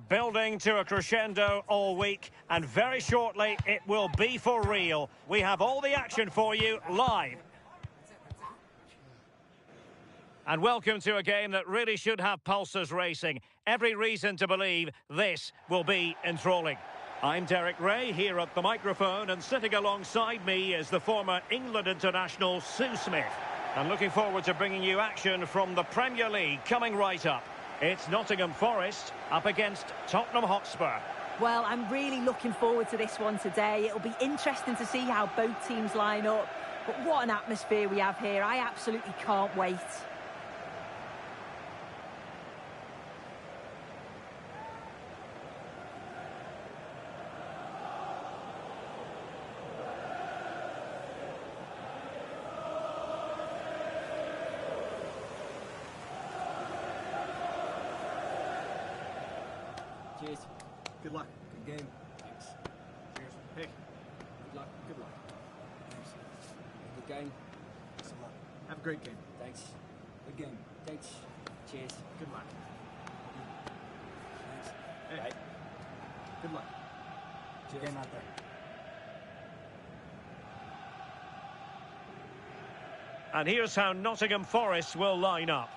Building to a crescendo all week, and very shortly it will be for real. We have all the action for you live. And welcome to a game that really should have pulses racing. Every reason to believe this will be enthralling. I'm Derek Ray here at the microphone, and sitting alongside me is the former England international Sue Smith. And looking forward to bringing you action from the Premier League coming right up. It's Nottingham Forest up against Tottenham Hotspur. Well, I'm really looking forward to this one today. It'll be interesting to see how both teams line up. But what an atmosphere we have here. I absolutely can't wait. Cheers. Good luck. Good game. Thanks. Cheers. Hey. Good luck. Good luck. Thanks. Good game. Thanks a lot. Have a great game. Thanks. Good game. Thanks. Cheers. Good luck. Thanks. Hey. Right. Good luck. Cheers. Game out there. And here's how Nottingham Forest will line up.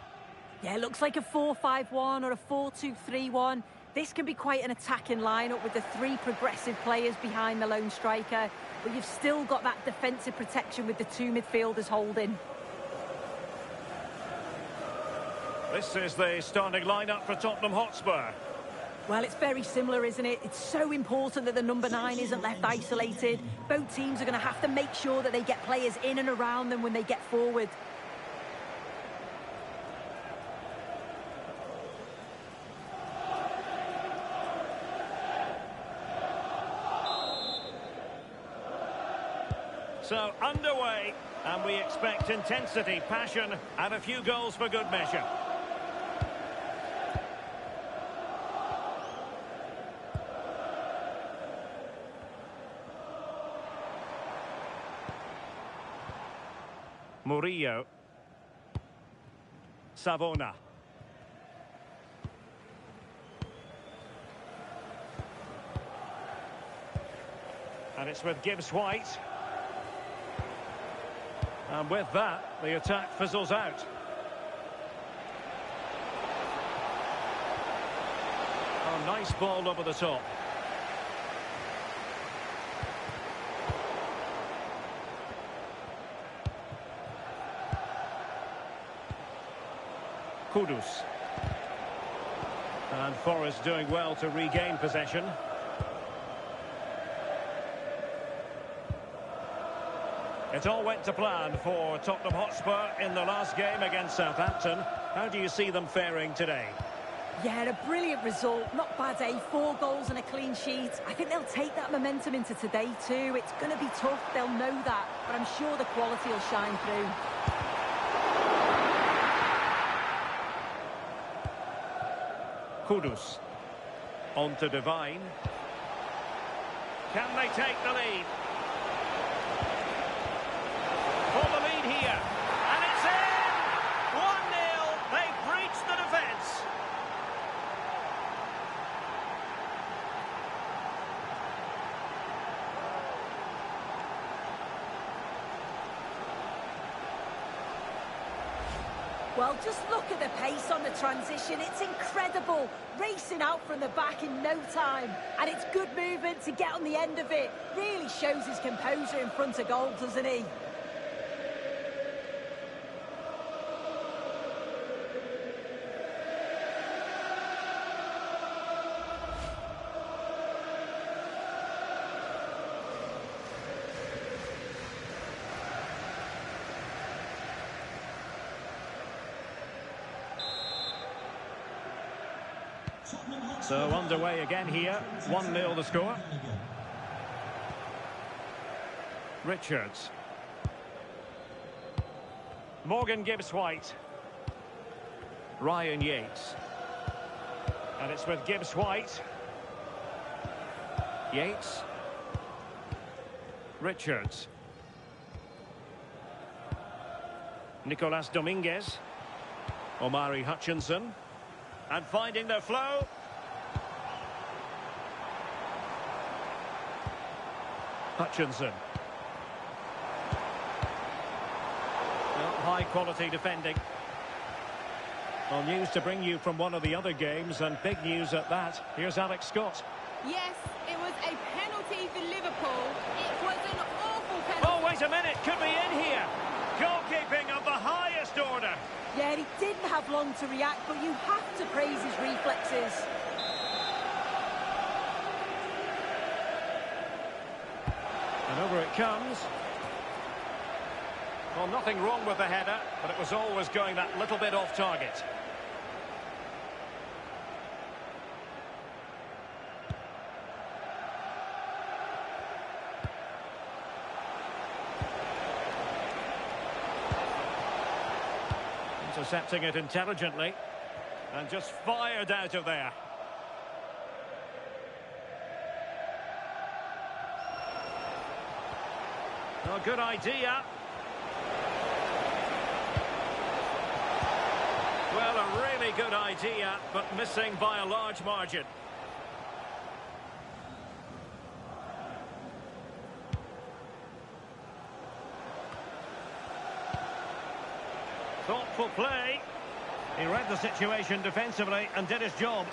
Yeah, it looks like a 4-5-1 or a 4-2-3-1. This can be quite an attacking lineup with the three progressive players behind the lone striker, but you've still got that defensive protection with the two midfielders holding. This is the starting lineup for Tottenham Hotspur. Well, it's very similar, isn't it? It's so important that the number 9 isn't left isolated. Both teams are going to have to make sure that they get players in and around them when they get forward. So, underway, and we expect intensity, passion, and a few goals for good measure. Murillo. Savona. And it's with Gibbs-White. And with that, the attack fizzles out. Oh, nice ball over the top. Kudus. And Forest doing well to regain possession. It all went to plan for Tottenham Hotspur in the last game against Southampton. How do you see them faring today? Yeah, a brilliant result. Not bad, eh? 4 goals and a clean sheet. I think they'll take that momentum into today too. It's going to be tough, they'll know that. But I'm sure the quality will shine through. Kudus. On to Devine. Can they take the lead? For the lead here. And it's in! 1-0. They've breached the defence. Well, just look at the pace on the transition. It's incredible. Racing out from the back in no time. And it's good movement to get on the end of it. Really shows his composure in front of goal, doesn't he? So underway again here. 1-0 the score. Richards. Morgan Gibbs-White. Ryan Yates. And it's with Gibbs-White. Yates. Richards. Nicolas Dominguez. Omari Hutchinson. And finding their flow. Hutchinson. Well, high quality defending. Well, news to bring you from one of the other games, and big news at that. Here's Alex Scott. Yes, it was a penalty for Liverpool. It was an awful penalty. Oh, wait a minute, could be in here. Goalkeeping of the highest order. Yeah, he didn't have long to react, but you have to praise his reflexes. And over it comes. Well, nothing wrong with the header, but it was always going that little bit off target. Intercepting it intelligently and just fired out of there. Oh, good idea. Well, a really good idea, but missing by a large margin. Thoughtful play. He read the situation defensively and did his job.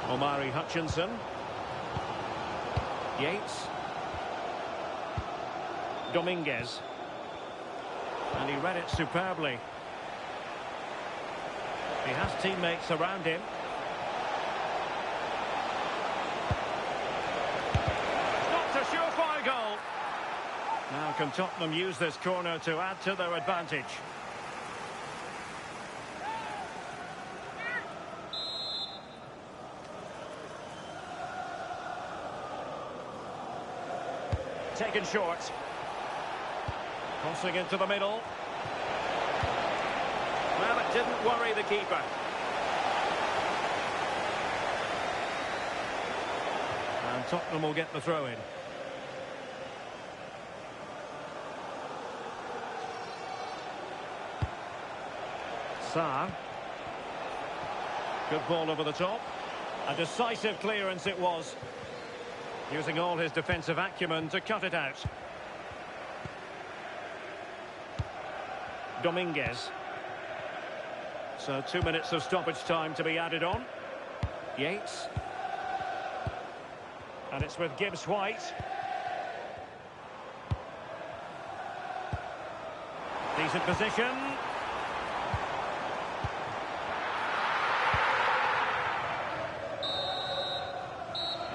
Omari Hutchinson. Yates. Dominguez. And he read it superbly. He has teammates around him. Not a surefire goal. Now can Tottenham use this corner to add to their advantage? Taken short. Crossing into the middle. Well, it didn't worry the keeper. And Tottenham will get the throw in. Sarr. Good ball over the top. A decisive clearance it was. Using all his defensive acumen to cut it out. Dominguez. So 2 minutes of stoppage time to be added on. Yates. And it's with Gibbs-White. Decent position.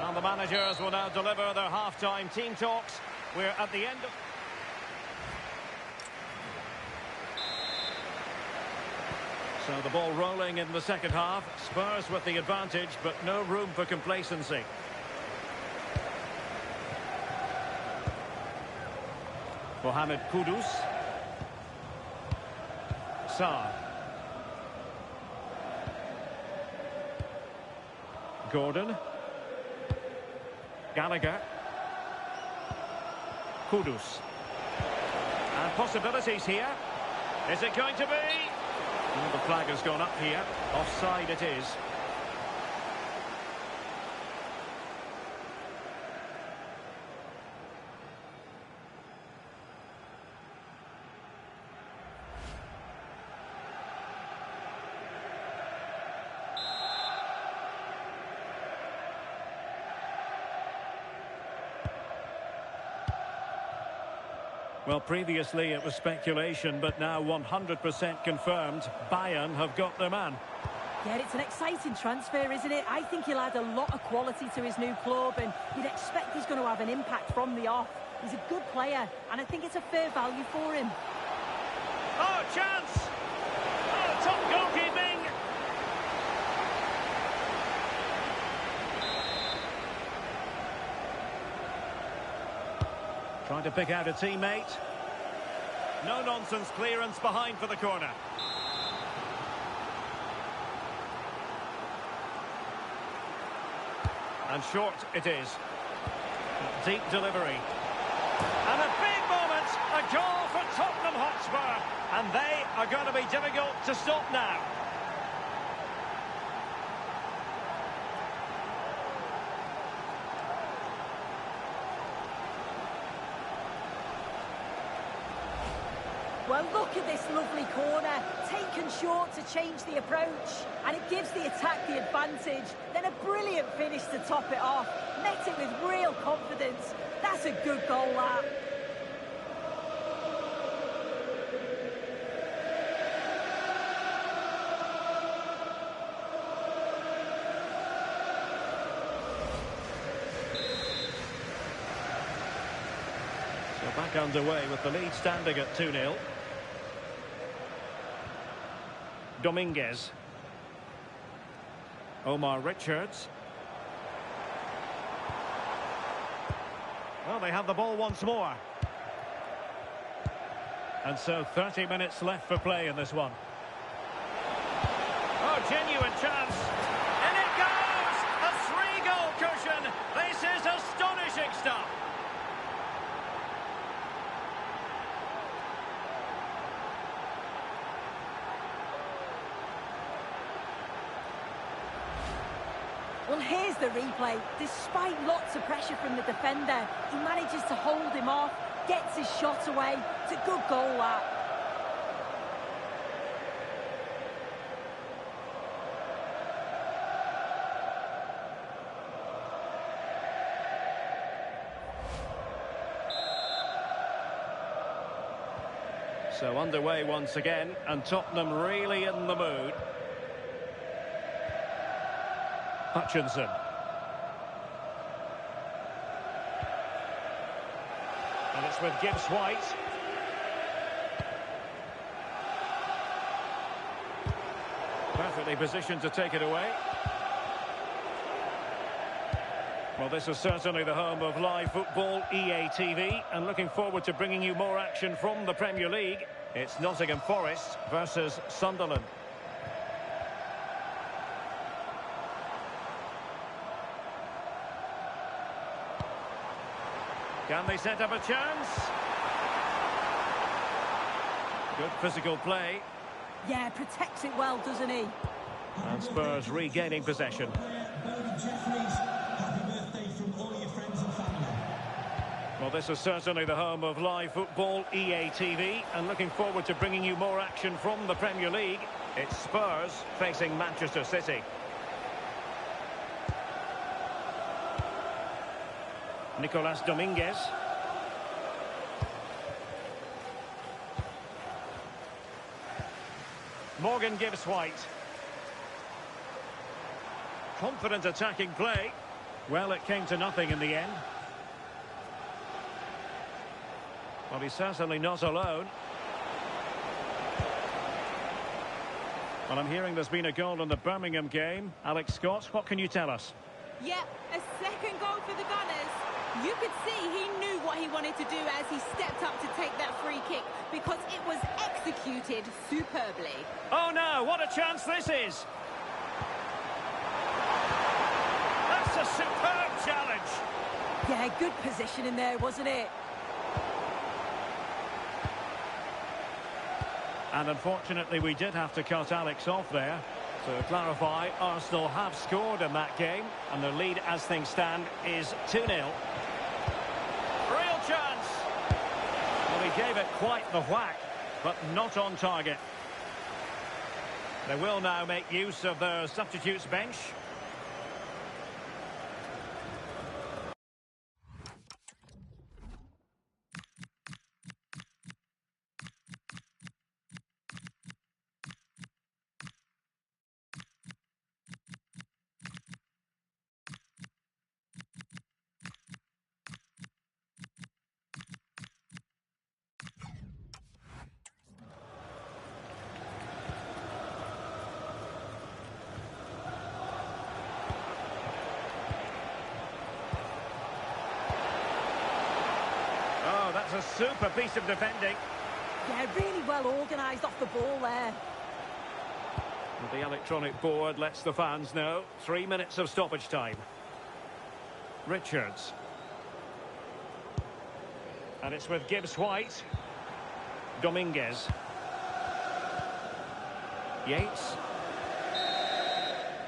And the managers will now deliver their half-time team talks. We're at the end of... So the ball rolling in the second half. Spurs with the advantage, but no room for complacency. Mohamed Kudus. Sarr. Gordon. Gallagher. Kudus. And possibilities here. Is it going to be? Well, the flag has gone up here. Offside it is. Well, previously it was speculation, but now 100% confirmed. Bayern have got their man. Yeah, it's an exciting transfer, isn't it? I think he'll add a lot of quality to his new club, and you'd expect he's going to have an impact from the off. He's a good player, and I think it's a fair value for him. Oh, chance! Oh, top goalkeeping! Trying to pick out a teammate. No-nonsense clearance behind for the corner. And short it is. Deep delivery. And a big moment. A goal for Tottenham Hotspur. And they are going to be difficult to stop now. Well, look at this lovely corner. Taken short to change the approach. And it gives the attack the advantage. Then a brilliant finish to top it off. Met it with real confidence. That's a good goal, that. So back underway with the lead standing at 2-0. Dominguez. Omar Richards. Well, they have the ball once more. And so 30 minutes left for play in this one. Oh, genuine chance. And it goes! A 3-goal cushion. This is astonishing stuff. Well, here's the replay. Despite lots of pressure from the defender, he manages to hold him off, gets his shot away. It's a good goal, that. So underway once again, and Tottenham really in the mood. Hutchinson. And it's with Gibbs-White. Perfectly positioned to take it away. Well, this is certainly the home of live football, EA TV, and looking forward to bringing you more action from the Premier League. It's Nottingham Forest versus Sunderland. Can they set up a chance? Good physical play. Yeah, protects it well, doesn't he? And Spurs regaining possession. Well, this is certainly the home of live football, EA TV, and looking forward to bringing you more action from the Premier League. It's Spurs facing Manchester City. Nicolas Dominguez. Morgan Gibbs-White. Confident attacking play. Well, it came to nothing in the end. Well, he's certainly not alone. Well, I'm hearing there's been a goal in the Birmingham game. Alex Scott, what can you tell us? Yep, a second goal for the Gunners. You could see he knew what he wanted to do as he stepped up to take that free kick because it was executed superbly. Oh no, what a chance this is! That's a superb challenge! Yeah, good position in there, wasn't it? And unfortunately we did have to cut Alex off there. To clarify, Arsenal have scored in that game, and their lead as things stand is 2-0. Real chance! Well, he gave it quite the whack, but not on target. They will now make use of their substitutes bench. That's a super piece of defending. Yeah, really well organised off the ball there. The electronic board lets the fans know. 3 minutes of stoppage time. Richards. And it's with Gibbs-White. Dominguez. Yates.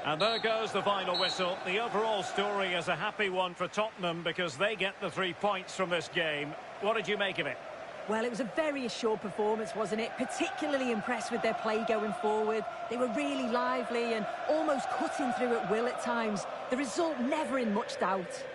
And there goes the final whistle. The overall story is a happy one for Tottenham because they get the 3 points from this game. What did you make of it? Well, it was a very assured performance, wasn't it? Particularly impressed with their play going forward. They were really lively and almost cutting through at will at times. The result never in much doubt.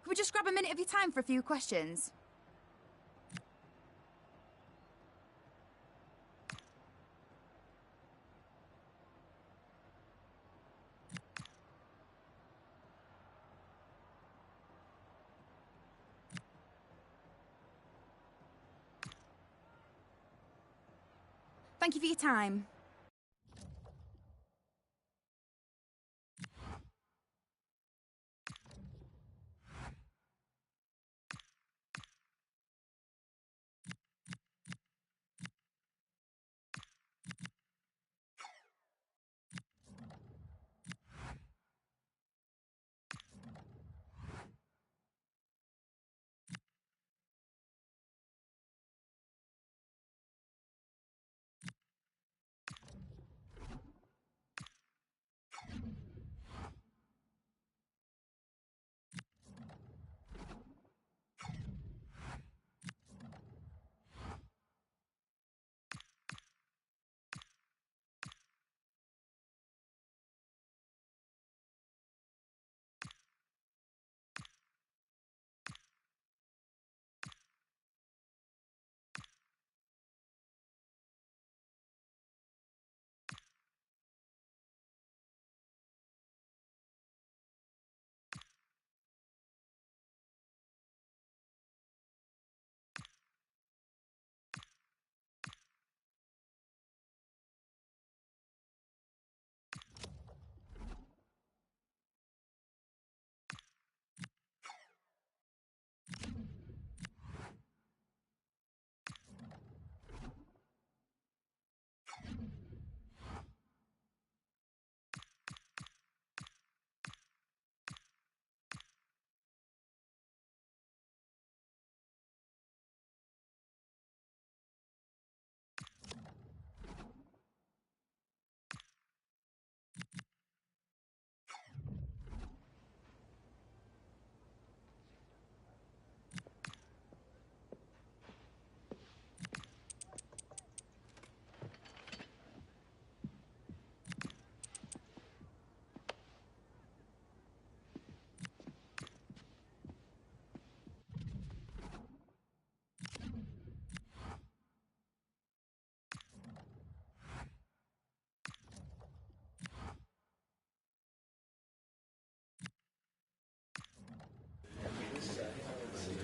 Could we just grab a minute of your time for a few questions? Thank you for your time.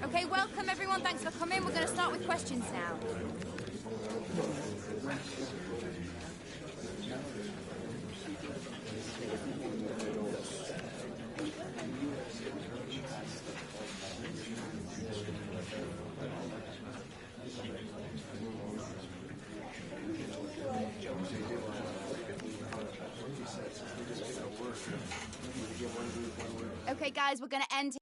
Okay, welcome everyone. Thanks for coming. We're going to start with questions now. Okay, guys, we're going to end.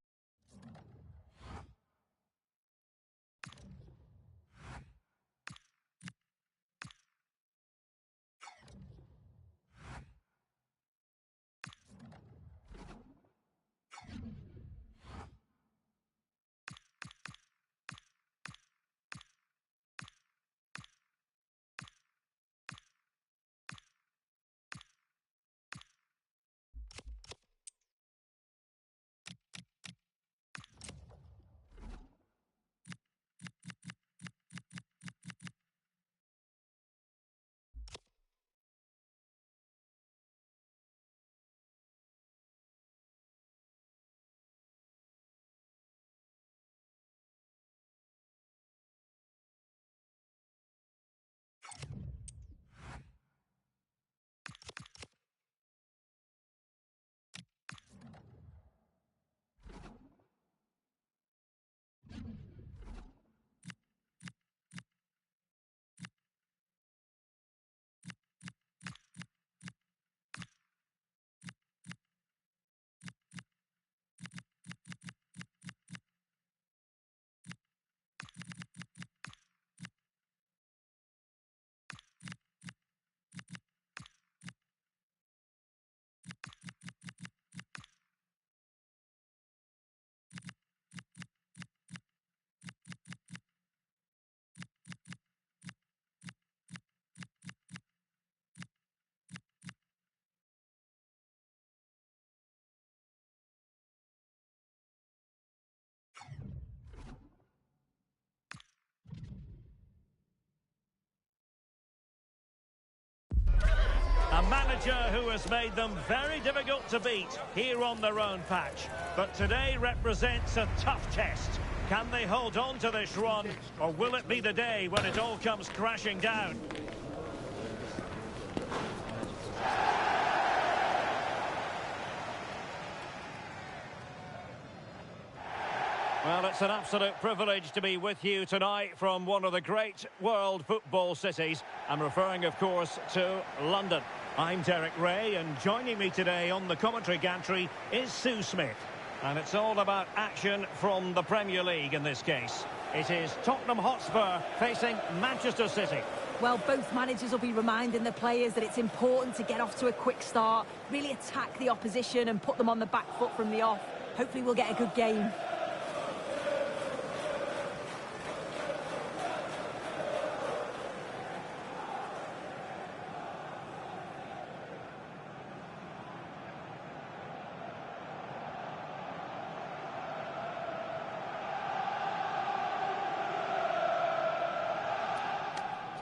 manager who has made them very difficult to beat here on their own patch. But today represents a tough test. Can they hold on to this run, or will it be the day when it all comes crashing down? Well, it's an absolute privilege to be with you tonight from one of the great world football cities. I'm referring, of course, to London. I'm Derek Ray, and joining me today on the commentary gantry is Sue Smith. And it's all about action from the Premier League in this case. It is Tottenham Hotspur facing Manchester City. Well, both managers will be reminding the players that it's important to get off to a quick start, really attack the opposition and put them on the back foot from the off. Hopefully we'll get a good game.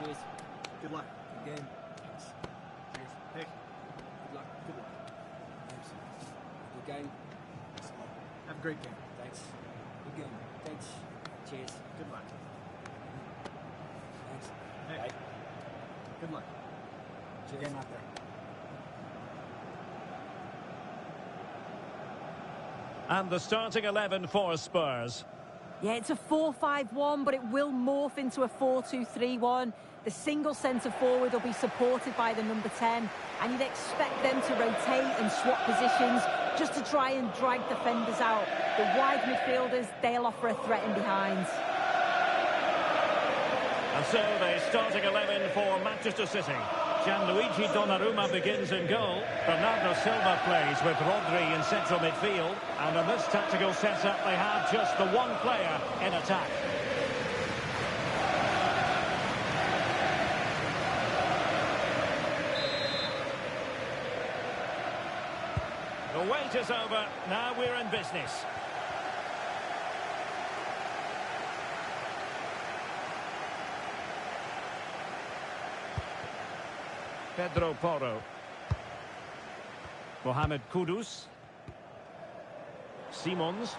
Cheers. Good luck. Good game. Thanks. Cheers. Hey, Good luck. good luck. Thanks. Good game. Thanks a lot. Have a great game. Thanks. Good game. Thanks. Cheers. Good luck. Thanks. Hey, Bye. good luck. Good game out there. And the starting 11 for Spurs. Yeah, it's a 4-5-1, but it will morph into a 4-2-3-1. The single centre-forward will be supported by the number 10, and you'd expect them to rotate and swap positions just to try and drag defenders out. The wide midfielders, they'll offer a threat in behind. And so the starting 11 for Manchester City. Gianluigi Donnarumma begins in goal. Bernardo Silva plays with Rodri in central midfield. And in this tactical setup, they have just the one player in attack. The wait is over. Now we're in business. Pedro Porro. Mohamed Kudus. Simons.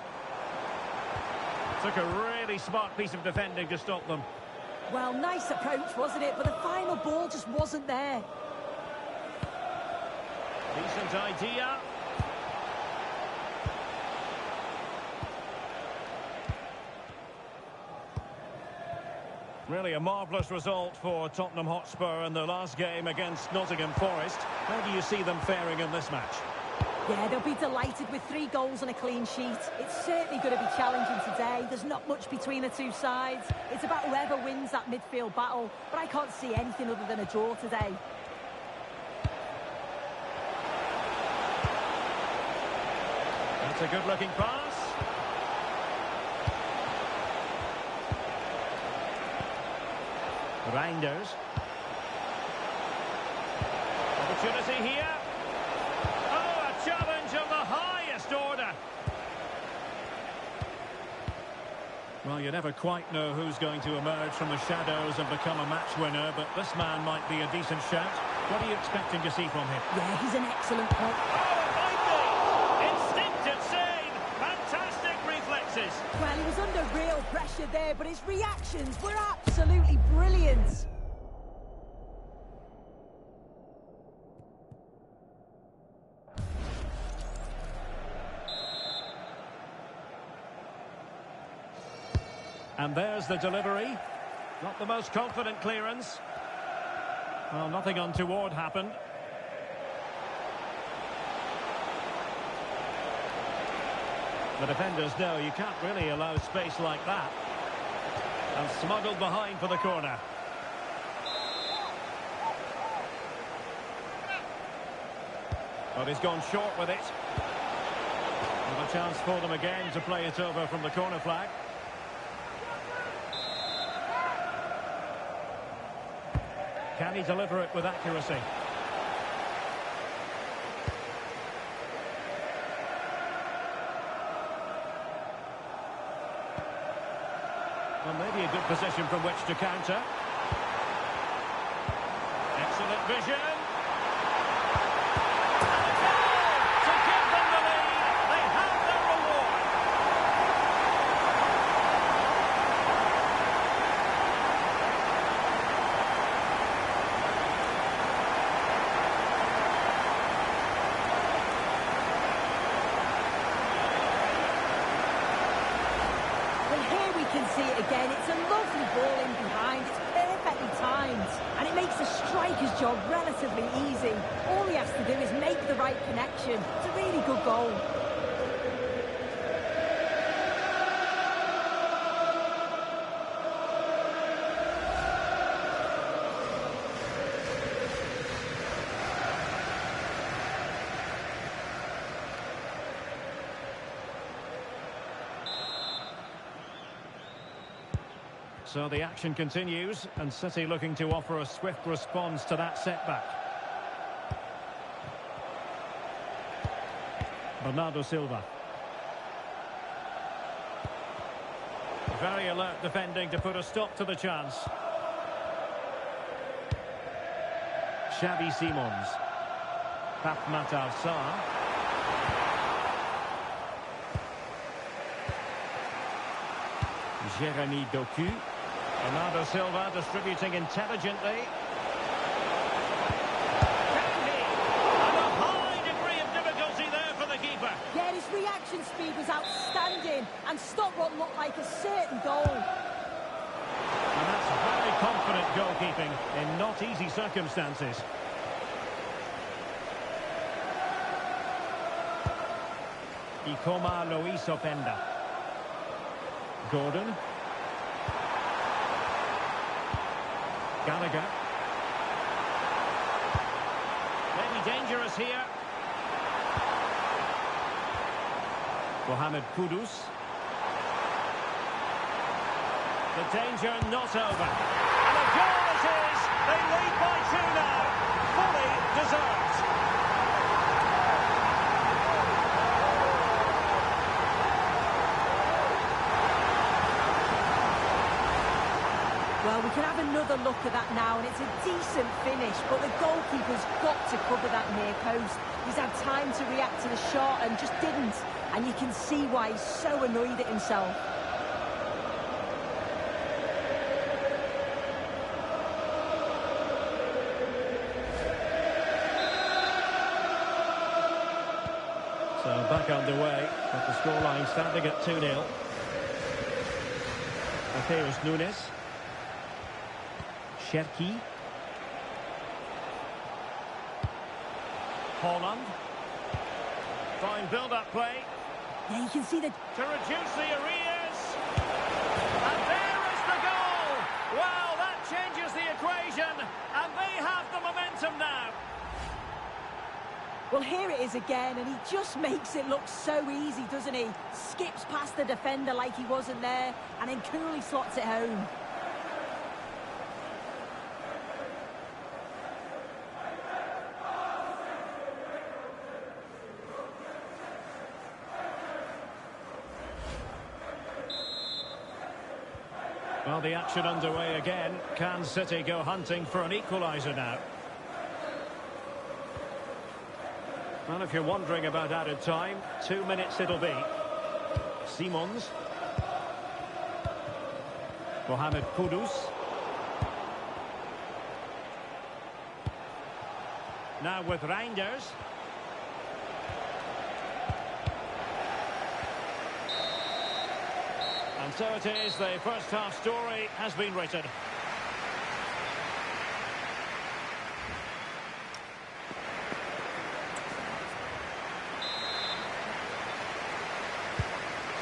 Took a really smart piece of defending to stop them. Well, nice approach, wasn't it? But the final ball just wasn't there. Decent idea. Really a marvellous result for Tottenham Hotspur in their last game against Nottingham Forest. How do you see them faring in this match? Yeah, they'll be delighted with 3 goals and a clean sheet. It's certainly going to be challenging today. There's not much between the two sides. It's about whoever wins that midfield battle, but I can't see anything other than a draw today. That's a good-looking pass. Reinders. Opportunity here. Oh, a challenge of the highest order. Well, you never quite know who's going to emerge from the shadows and become a match winner, but this man might be a decent shout. What are you expecting to see from him? Yeah, he's an excellent player. Oh, it might be! Instinctive save! Fantastic reflexes! Well, he was under real pressure there, but his reactions were absolutely brilliant. And there's the delivery. Not the most confident clearance. Well, nothing untoward happened. The defenders know you can't really allow space like that. And smuggled behind for the corner. But he's gone short with it. And a chance for them again to play it over from the corner flag. Can he deliver it with accuracy? Well, maybe a good position from which to counter. Excellent vision. can see it again. It's a lovely ball in behind. It's perfectly timed. And it makes the striker's job relatively easy. All he has to do is make the right connection. It's a really good goal. So the action continues, and City looking to offer a swift response to that setback. Bernardo Silva. Very alert defending to put a stop to the chance. Xavi Simons. Pape Matar Sarr. Jeremy Doku. Bernardo Silva distributing intelligently. And a high degree of difficulty there for the keeper. Yeah, his reaction speed was outstanding and stopped what looked like a certain goal. And that's very confident goalkeeping in not easy circumstances. Ikoma Luis Openda. Gordon. Gallagher. Maybe dangerous here. Mohamed Kudus. The danger not over. And a goal it is. They lead by 2 now. Fully deserved. Well, we can have another look at that now, and it's a decent finish, but the goalkeeper's got to cover that near post. He's had time to react to the shot and just didn't, and you can see why he's so annoyed at himself. So back underway, but the scoreline standing at 2-0. Mateus Nunes. Cherki. Holland. Fine build-up play. Yeah, you can see the... To reduce the arrears. And there is the goal. Wow, that changes the equation. And they have the momentum now. Well, here it is again, and he just makes it look so easy, doesn't he? Skips past the defender like he wasn't there, and then coolly slots it home. Well, the action underway again. Can City go hunting for an equaliser now? Well, if you're wondering about added time, 2 minutes it'll be. Simons. Mohamed Kudus. Now with Reinders. And so it is, the first half story has been written.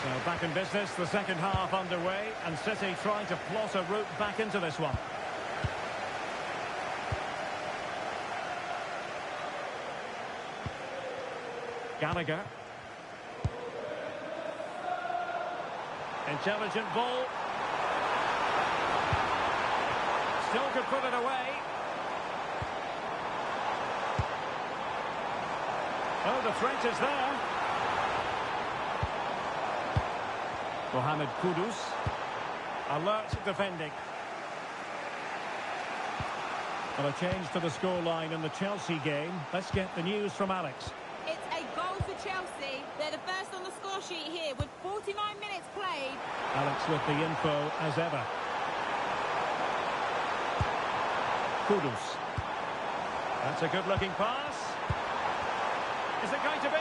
So back in business, the second half underway, and City trying to plot a route back into this one. Gallagher. Intelligent ball. Still could put it away. Oh, the threat is there. Mohamed Kudus. Alert defending. Well, a change to the scoreline in the Chelsea game. Let's get the news from Alex. It's a goal for Chelsea. They're the first on the score sheet here with 49 minutes played. Alex with the info as ever. Kudus. That's a good-looking pass. Is it going to be?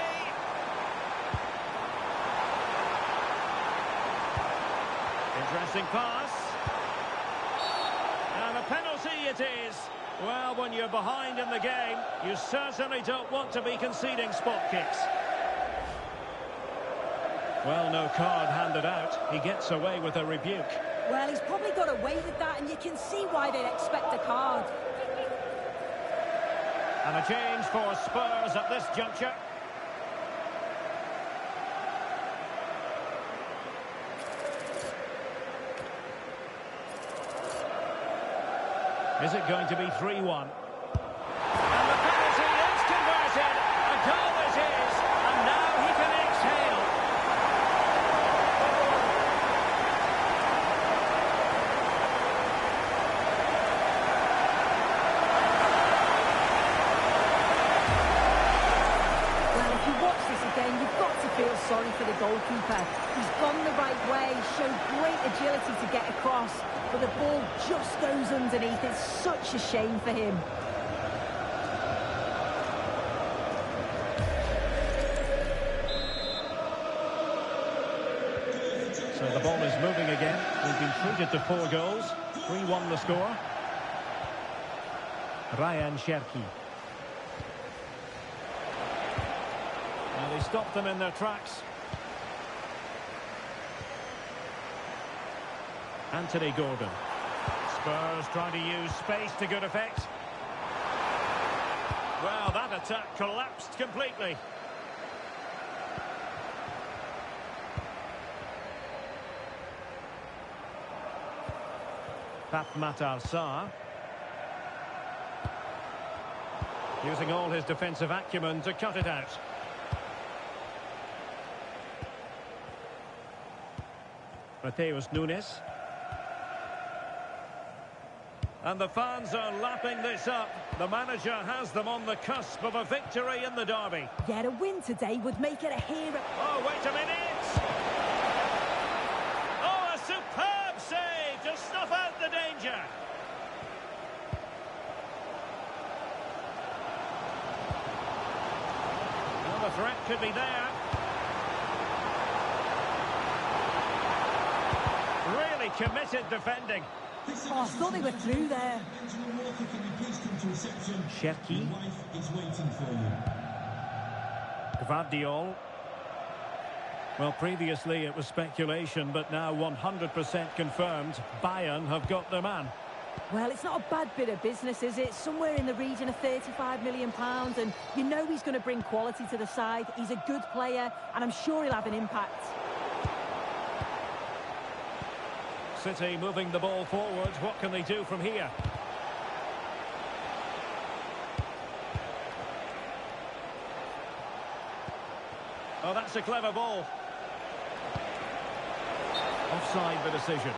It's Pressing pass. And a penalty it is. Well, when you're behind in the game, you certainly don't want to be conceding spot kicks. Well, no card handed out. He gets away with a rebuke. Well, he's probably got away with that, and you can see why they'd expect a card. And a change for Spurs at this juncture. Is it going to be 3-1? And the penalty is converted. A goal it is. And now he can exhale. Well, if you watch this again, you've got to feel sorry for the goalkeeper. He's gone the right way, showed great agility to get across, but the ball just goes underneath. It's such a shame for him. So the ball is moving again. We've been treated to 4 goals. 3-1 the score. Ryan Cherki. Well, they stopped them in their tracks. Anthony Gordon. Spurs trying to use space to good effect. Well, that attack collapsed completely. Pape Matar Sarr. Using all his defensive acumen to cut it out. Mateus Nunes. And the fans are lapping this up. The manager has them on the cusp of a victory in the derby. Yeah, a win today would make it a hero. Oh, wait a minute! Oh, a superb save to snuff out the danger. Well, the threat could be there. Really committed defending. Oh, I thought they were through there. Cherki. Gvardiol. Well, previously it was speculation, but now 100% confirmed. Bayern have got their man. Well, it's not a bad bit of business, is it? Somewhere in the region of £35 million, and you know he's going to bring quality to the side. He's a good player, and I'm sure he'll have an impact. City moving the ball forward. What can they do from here? Oh, that's a clever ball. Offside the decision.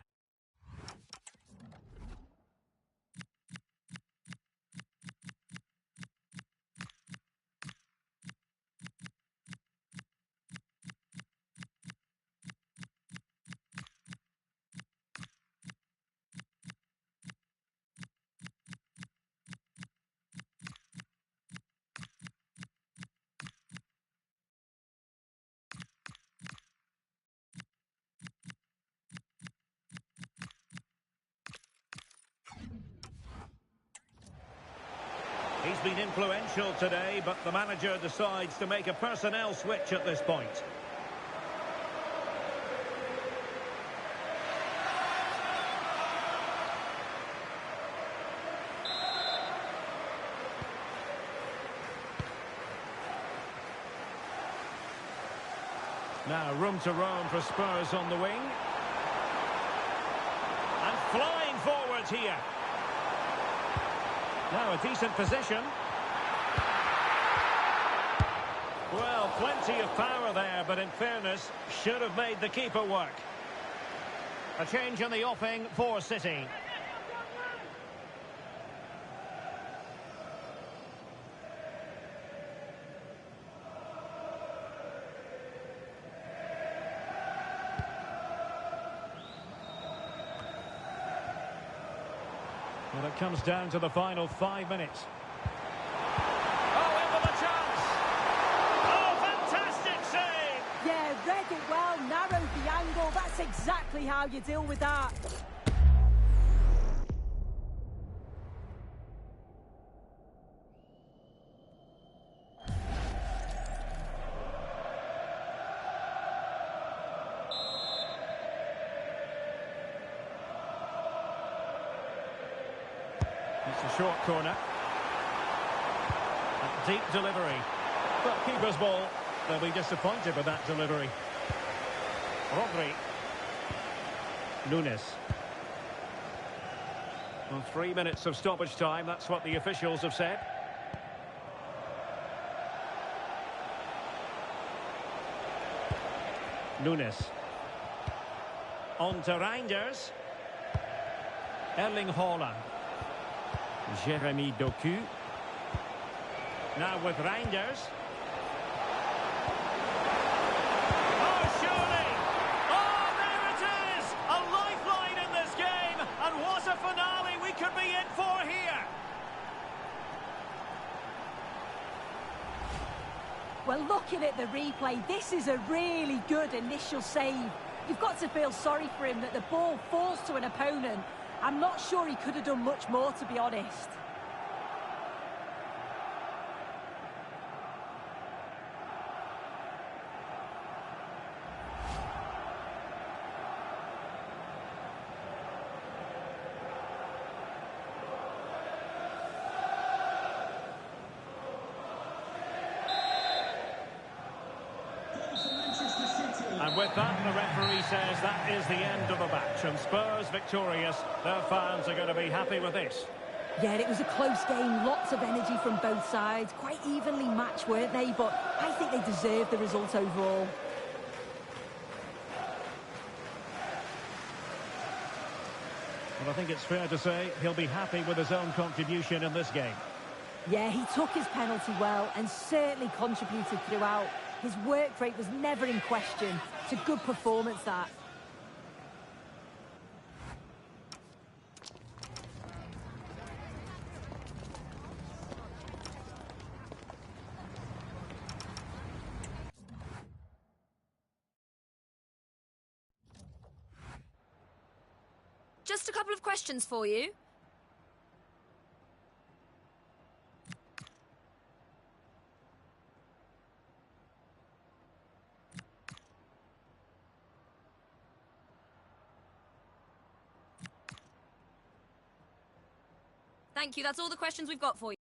He's been influential today, but the manager decides to make a personnel switch at this point. Now room to roam for Spurs on the wing. And flying forward here. Now a decent position. Well, plenty of power there, but in fairness, should have made the keeper work. A change in the offing for City. Well, it comes down to the final 5 minutes. Oh, in with a chance! Oh, fantastic save! Yeah, read it well, narrowed the angle. That's exactly how you deal with that. It's a short corner. A deep delivery. But keeper's ball. They'll be disappointed with that delivery. Rodri. Nunes. Well, 3 minutes of stoppage time. That's what the officials have said. Nunes. On to Reinders. Erling Haaland. Jeremy Doku. Now with Reinders. Oh, surely! Oh, there it is! A lifeline in this game, and what a finale we could be in for here! Well, looking at the replay, this is a really good initial save. You've got to feel sorry for him that the ball falls to an opponent. I'm not sure he could have done much more, to be honest. And with that, the referee says that is the end of the match. And Spurs victorious. Their fans are going to be happy with this. Yeah, it was a close game. Lots of energy from both sides. Quite evenly matched, weren't they? But I think they deserved the result overall. Well, I think it's fair to say he'll be happy with his own contribution in this game. Yeah, he took his penalty well and certainly contributed throughout. His work rate was never in question. It's a good performance, that. Just a couple of questions for you. Thank you. That's all the questions we've got for you.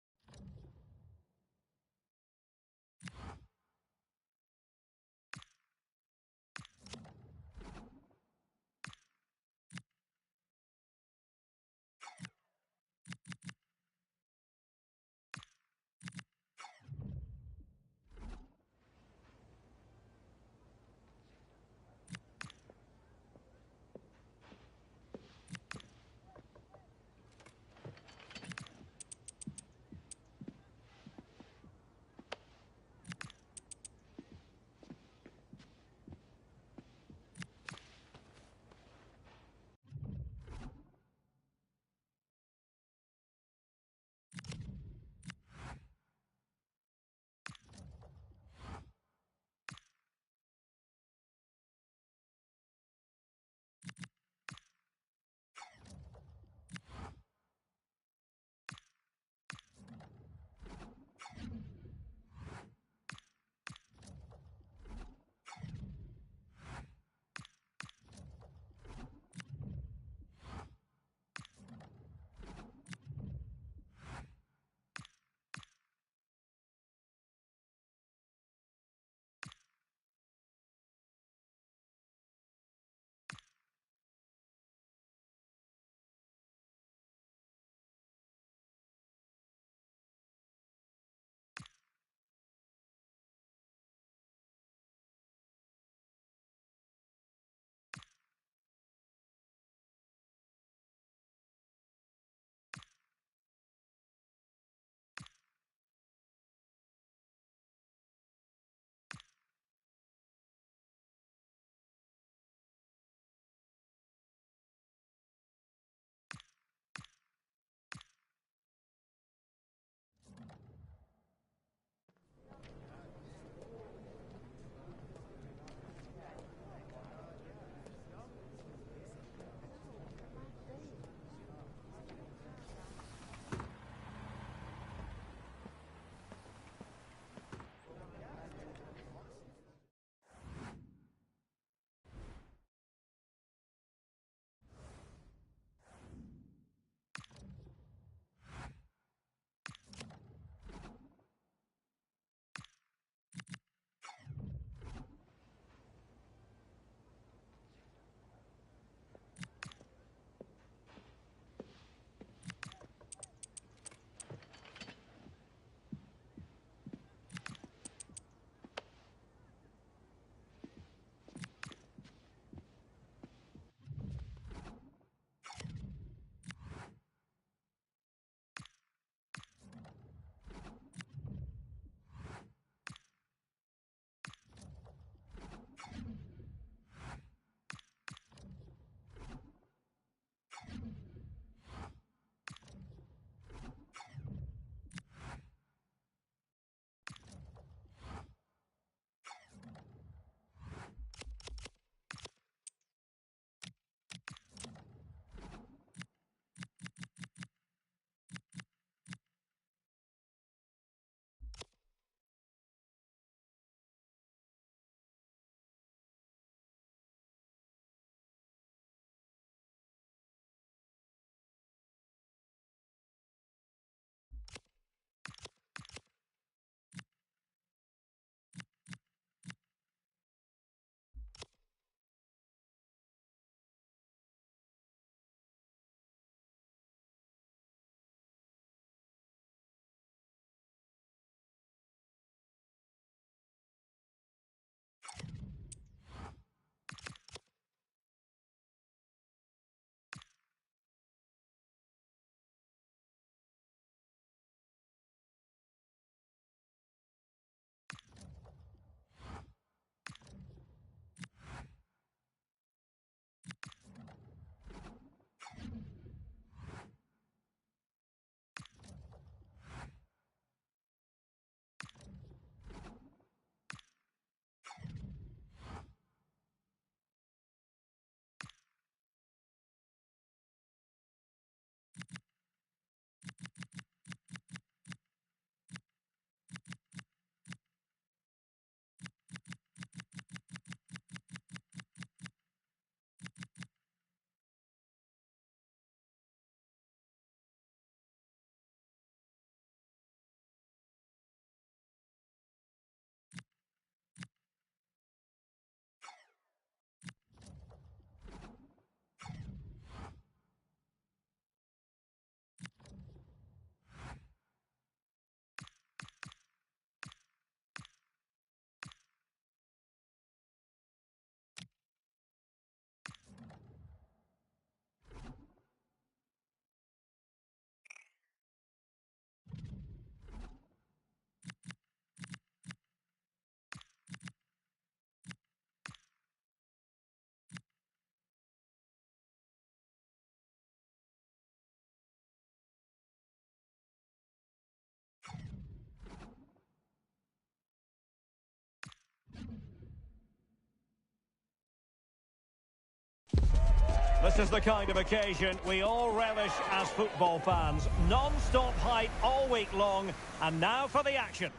This is the kind of occasion we all relish as football fans. Non-stop hype all week long, and now for the action.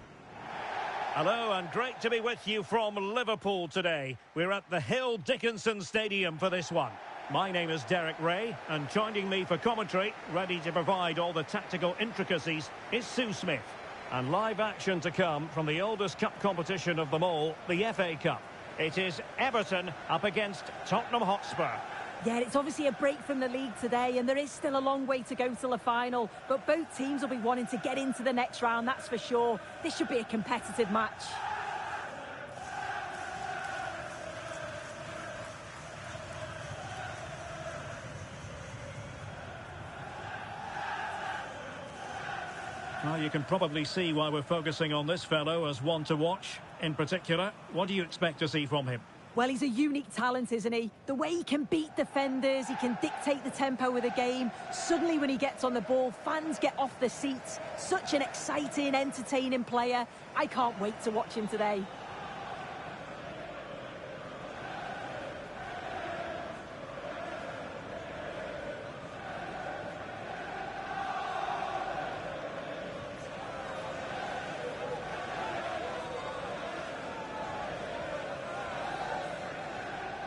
Hello, and great to be with you from Liverpool today. We're at the Hill Dickinson Stadium for this one. My name is Derek Ray, and joining me for commentary, ready to provide all the tactical intricacies, is Sue Smith. And live action to come from the oldest cup competition of them all, the FA Cup. It is Everton up against Tottenham Hotspur. Yeah, it's obviously a break from the league today, and there is still a long way to go till the final. But both teams will be wanting to get into the next round, that's for sure. This should be a competitive match. Well, you can probably see why we're focusing on this fellow as one to watch. In particular, what do you expect to see from him? Well, he's a unique talent, isn't he? The way he can beat defenders, he can dictate the tempo of the game. Suddenly, when he gets on the ball, fans get off their seats. Such an exciting, entertaining player. I can't wait to watch him today.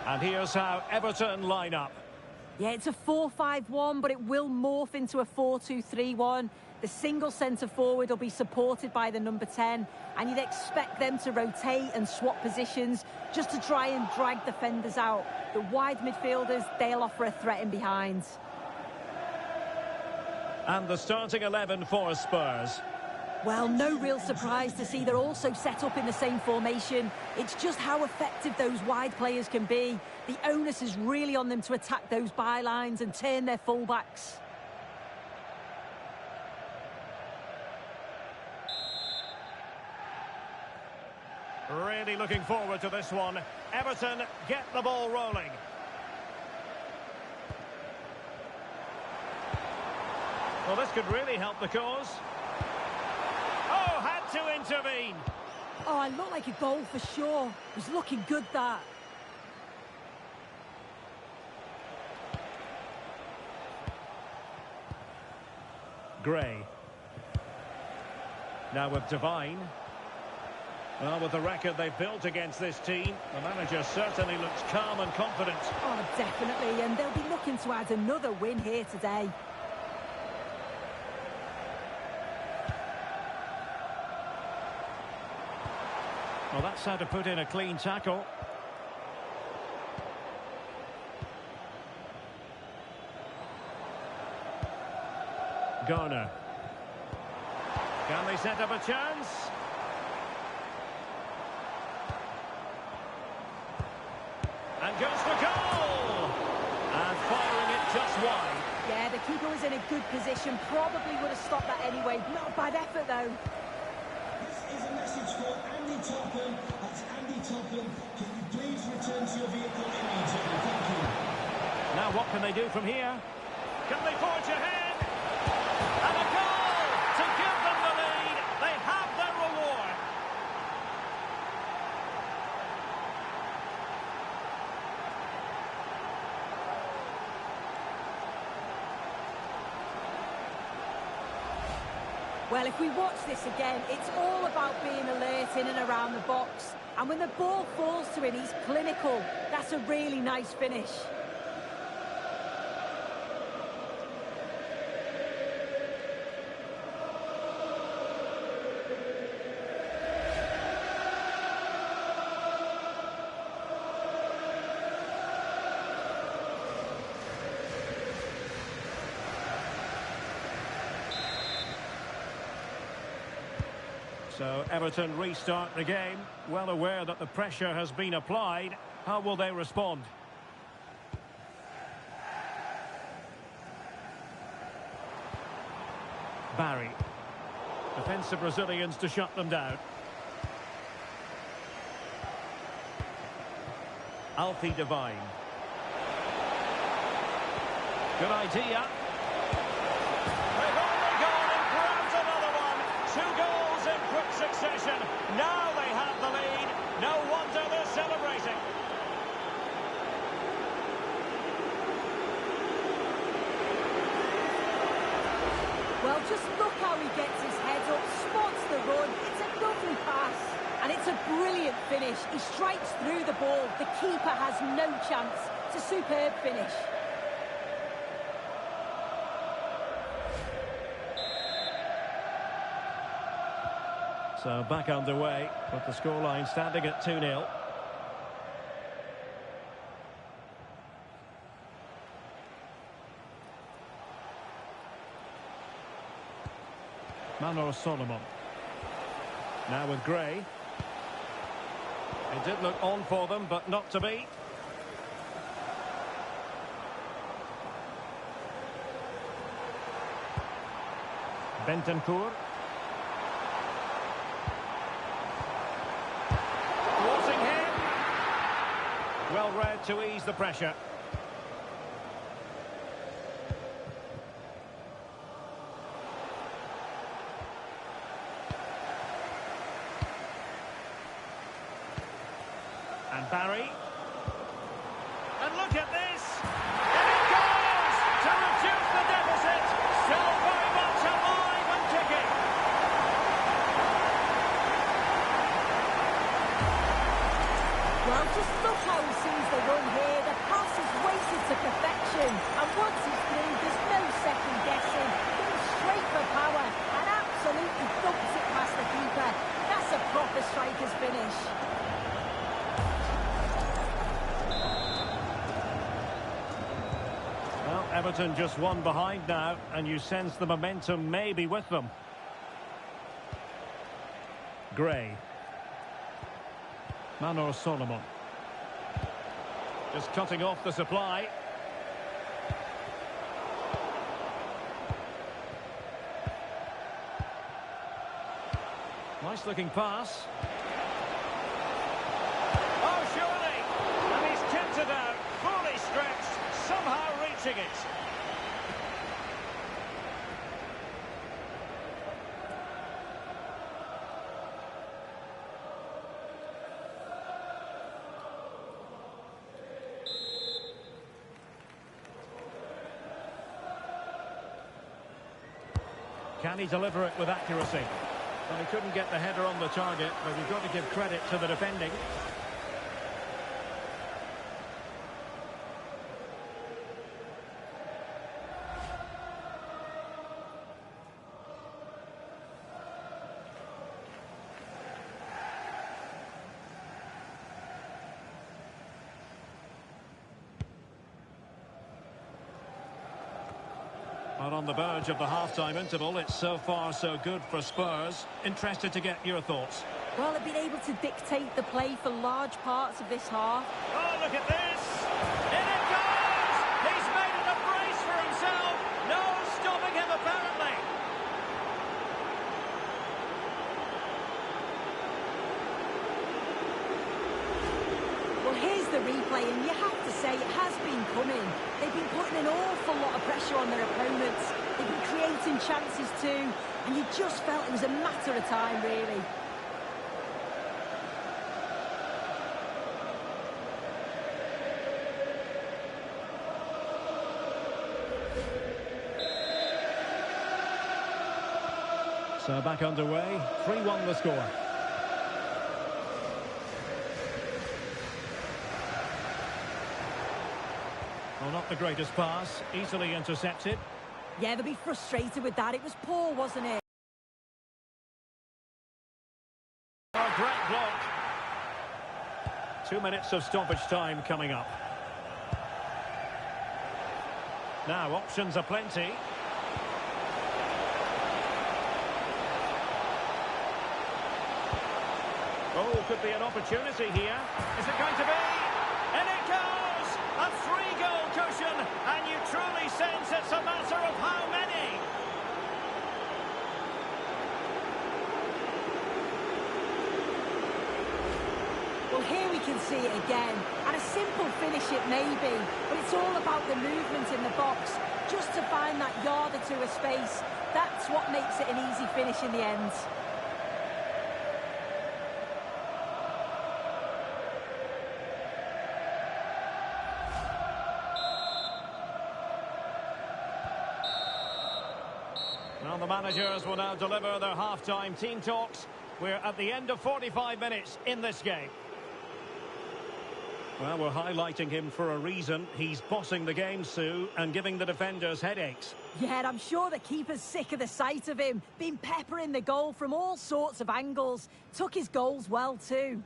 And here's how Everton line up. Yeah, it's a 4-5-1, but it will morph into a 4-2-3-1. The single centre-forward will be supported by the number 10, and you'd expect them to rotate and swap positions just to try and drag defenders out. The wide midfielders, they'll offer a threat in behind. And the starting 11 for Spurs. Well, no real surprise to see they're also set up in the same formation. It's just how effective those wide players can be. The onus is really on them to attack those bylines and turn their fullbacks. Really looking forward to this one. Everton get the ball rolling. Well, this could really help the cause. Oh, had to intervene. Oh, it looked like a goal for sure. It was looking good, that. Gray. Now with Devine. Well, with the record they've built against this team, the manager certainly looks calm and confident. Oh, definitely, and they'll be looking to add another win here today. Well, that's how to put in a clean tackle. Garner. Can they set up a chance? And goes for goal! And firing it just wide. Yeah, the keeper was in a good position. Probably would have stopped that anyway. Not a bad effort, though. This is a message for Andy Topham. That's Andy Topham. Can you please return to your vehicle immediately? Thank you. Now what can they do from here? Can they forge ahead? And a goal to give them the lead. They have their reward. Well, if we watch this again, it's all about being alert in and around the box. And when the ball falls to him, he's clinical. That's a really nice finish. So Everton restart the game, well aware that the pressure has been applied. How will they respond? Barry. Defensive Brazilians to shut them down. Alfie Devine. Good idea. They've only gone and grabbed another one. 2 goals in quick succession. Now they have the lead. No wonder they're celebrating. Just look how he gets his head up, spots the run. It's a lovely pass. And it's a brilliant finish. He strikes through the ball. The keeper has no chance. It's a superb finish. So back underway, with the scoreline standing at 2-0. Manor Solomon. Now with Gray. It did look on for them, but not to be. Bentancur. Forcing him. Well read to ease the pressure. And Barry. And look at this! And it goes! To reduce the deficit! Still very much alive and kicking! Well, just look how he sees the run here. The pass is weighted to perfection. And once it's through, there's no second guessing. Goes straight for power and absolutely dumps it past the keeper. That's a proper striker's finish. Well, Everton just one behind now, and you sense the momentum may be with them. Gray. Manor Solomon. Just cutting off the supply. Nice looking pass. Oh, surely! And he's kept it out, fully stretched, somehow reaching it. Can he deliver it with accuracy? Well, he couldn't get the header on the target, but you've got to give credit to the defending. Well, on the verge of the half-time interval, it's so far so good for Spurs. Interested to get your thoughts. Well, they've been able to dictate the play for large parts of this half. Oh, look at this! In it goes! He's made it a brace for himself! No stopping him, apparently! Well, here's the replay, and you have to say it has been coming. They've been putting an awful lot of pressure on their opponents. They've been creating chances too, and you just felt it was a matter of time, really. So back underway, 3-1 the score. Well, not the greatest pass, easily intercepted. Yeah, they'll be frustrated with that. It was poor, wasn't it? Oh, great block. 2 minutes of stoppage time coming up. Now, options are plenty. Oh, could be an opportunity here. Is it going to be? And it goes! A 3-goal cushion, and you truly sense it's a matter of how many. Well, here we can see it again. And a simple finish it may be, but it's all about the movement in the box. Just to find that yard or two of space, that's what makes it an easy finish in the end. Well, the managers will now deliver their half-time team talks. We're at the end of 45 minutes in this game. Well, we're highlighting him for a reason. He's bossing the game, Sue, and giving the defenders headaches. Yeah, I'm sure the keeper's sick of the sight of him. Been peppering the goal from all sorts of angles. Took his goals well, too.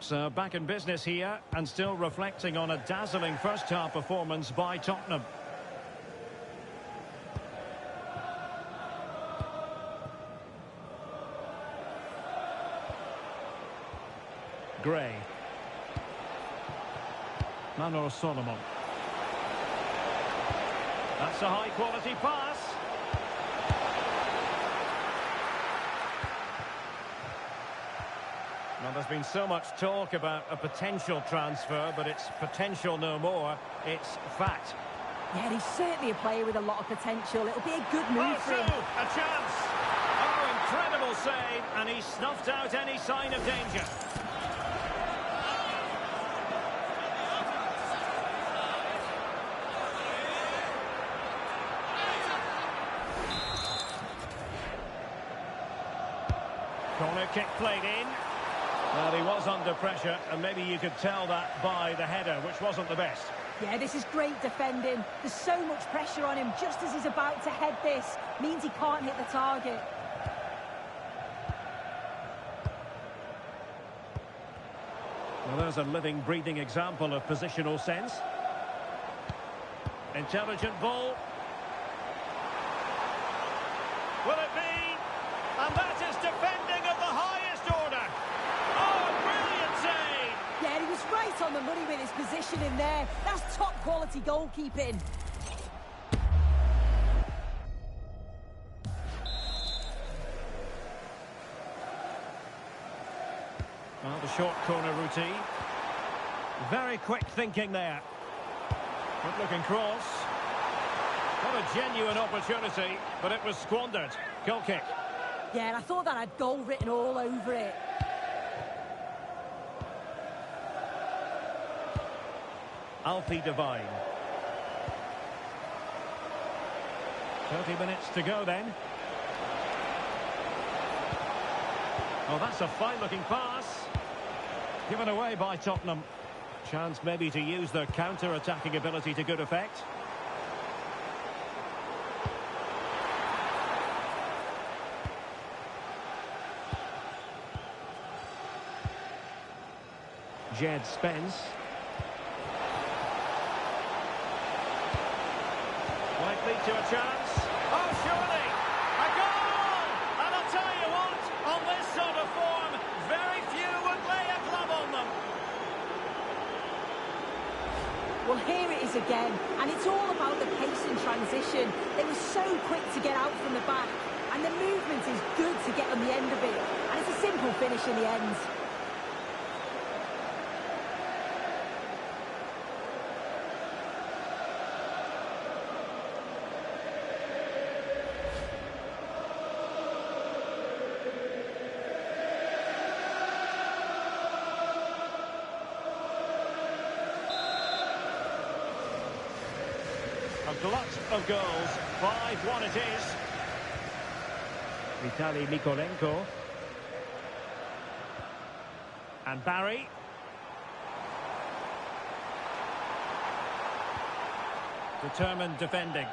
So back in business here and still reflecting on a dazzling first-half performance by Tottenham. Gray. Manor Solomon. That's a high-quality pass. Well, there's been so much talk about a potential transfer, but it's potential no more. It's fact. Yeah, he's certainly a player with a lot of potential. It'll be a good move for him. A chance! Oh, incredible save, and he snuffed out any sign of danger. Corner kick played in. Well, he was under pressure, and maybe you could tell that by the header, which wasn't the best. Yeah, this is great defending. There's so much pressure on him just as he's about to head this. Means he can't hit the target. Well, there's a living, breathing example of positional sense. Intelligent ball. Will it be? And that is defending of the highest order. Oh, brilliant save! Yeah, he was right on the money with his position in there. That's top quality goalkeeping. Well, the short corner routine. Very quick thinking there. Good looking cross. What a genuine opportunity, but it was squandered. Goal kick. Yeah, and I thought that had goal written all over it. Alfie Devine. 30 minutes to go then. Oh, that's a fine-looking pass. Given away by Tottenham. Chance maybe to use their counter-attacking ability to good effect. Jed Spence. Might lead to a chance. Oh, surely! A goal! And I'll tell you what, on this sort of form, very few would lay a glove on them. Well, here it is again, and it's all about the pace in transition. They were so quick to get out from the back, and the movement is good to get on the end of it. And it's a simple finish in the end. A glut of goals. 5-1 it is. Vitaly Mikolenko. And Barry. Determined defending.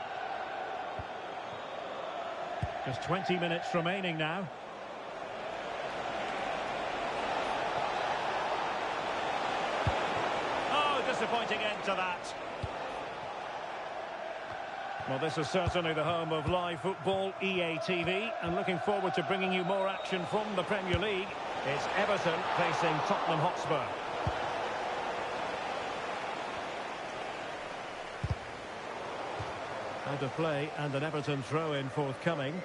Just 20 minutes remaining now. Oh, disappointing end to that. Well, this is certainly the home of live football, EA TV, and looking forward to bringing you more action from the Premier League. It's Everton facing Tottenham Hotspur. Out of play and an Everton throw-in forthcoming.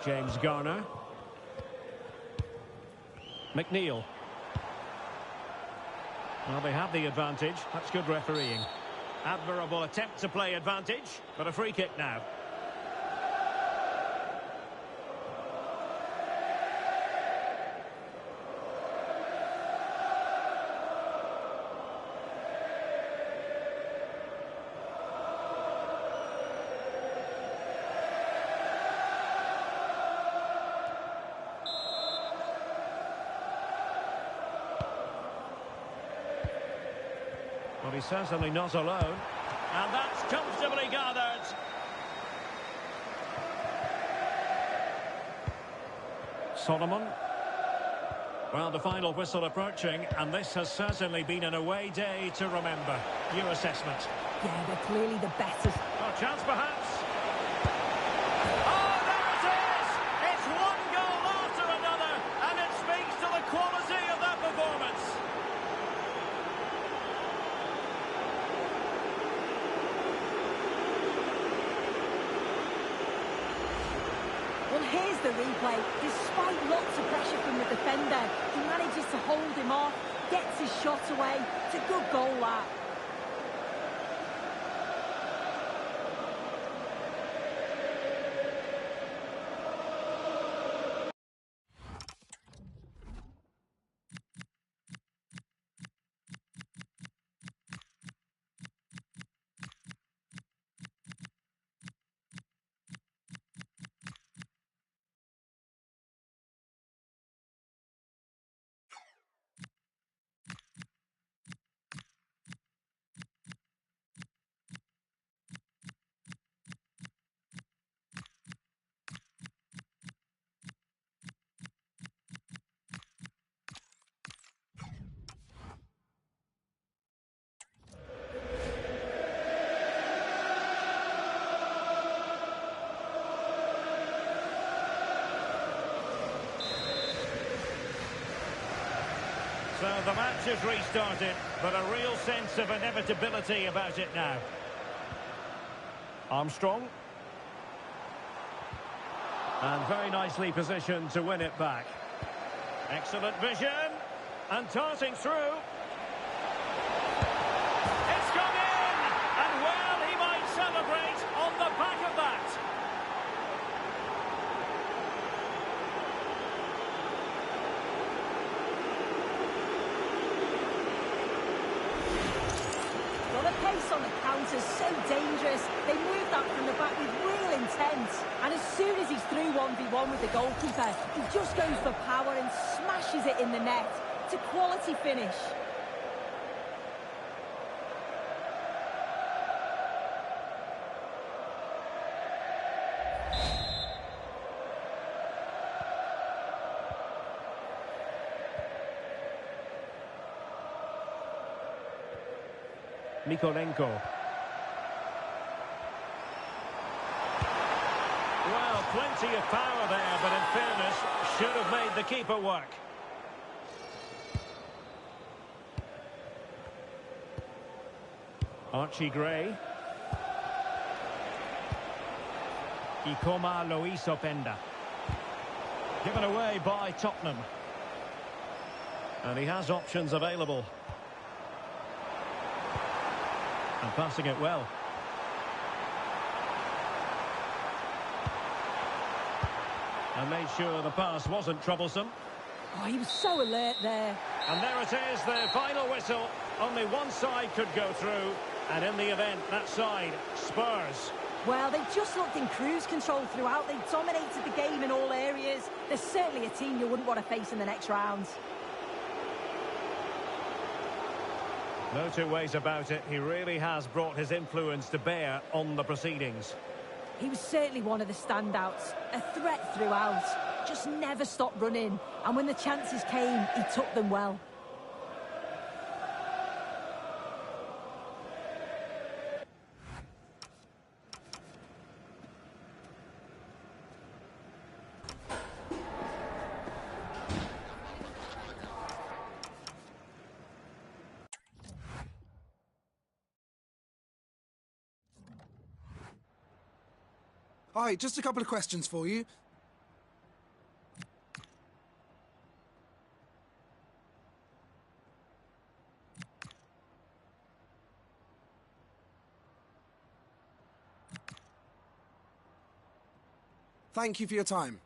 James Garner. McNeil. Well, they have the advantage. That's good refereeing. Admirable attempt to play advantage, but a free kick now. Well, he's certainly not alone. And that's comfortably gathered. Solomon. Well, the final whistle approaching, and this has certainly been an away day to remember. Your assessment? Yeah, they're clearly the better. A chance perhaps. Oh, there it is! It's one goal after another, and it speaks to the quality of that performance. Well, here's the replay. Despite lots of pressure from the defender, he manages to hold him off, gets his shot away. It's a good goal, that. So the match has restarted, but a real sense of inevitability about it now. Armstrong. And very nicely positioned to win it back. Excellent vision. And darting through. It's gone in! And well, he might celebrate on the back of that. Well, the pace on the counter's so dangerous. They move that from the back with real intent. And as soon as he's through 1v1 with the goalkeeper, he just goes for power and smashes it in the net. It's a quality finish. Mikolenko. Well, plenty of power there, but in fairness, should have made the keeper work. Archie Gray. Ikoma Luis Openda. Given away by Tottenham. And he has options available. And passing it well. And made sure the pass wasn't troublesome. Oh, he was so alert there. And there it is, the final whistle. Only one side could go through. And in the event, that side, Spurs. Well, they just looked in cruise control throughout. They dominated the game in all areas. They're certainly a team you wouldn't want to face in the next round. No two ways about it. He really has brought his influence to bear on the proceedings. He was certainly one of the standouts. A threat throughout. Just never stopped running. And when the chances came, he took them well. Hi, just a couple of questions for you. Thank you for your time.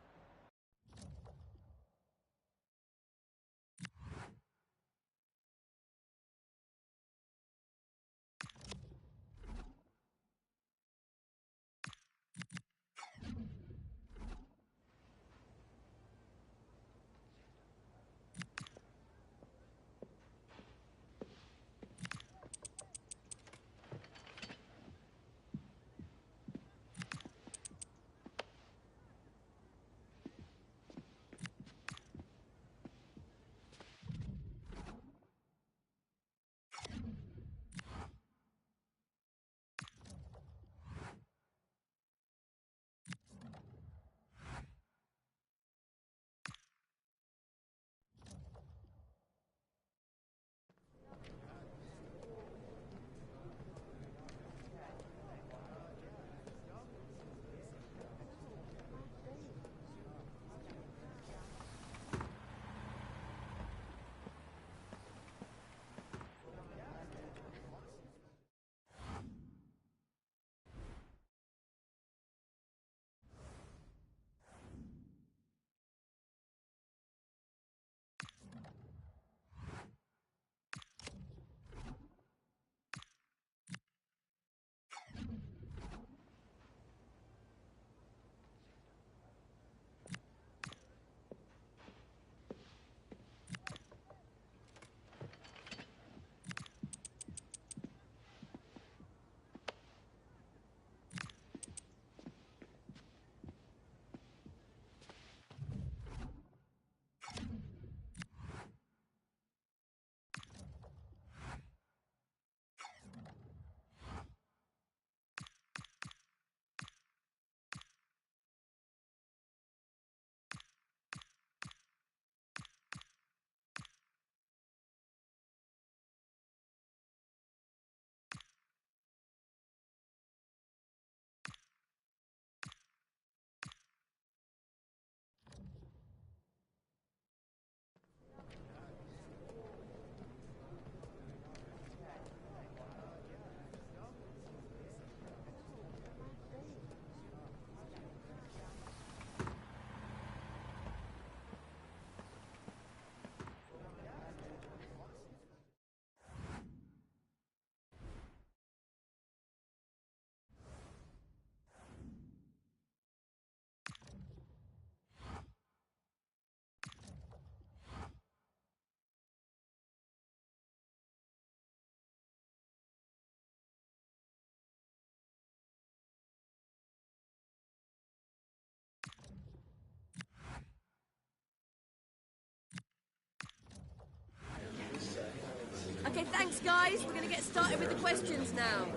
Okay, thanks, guys. We're going to get started with the questions now.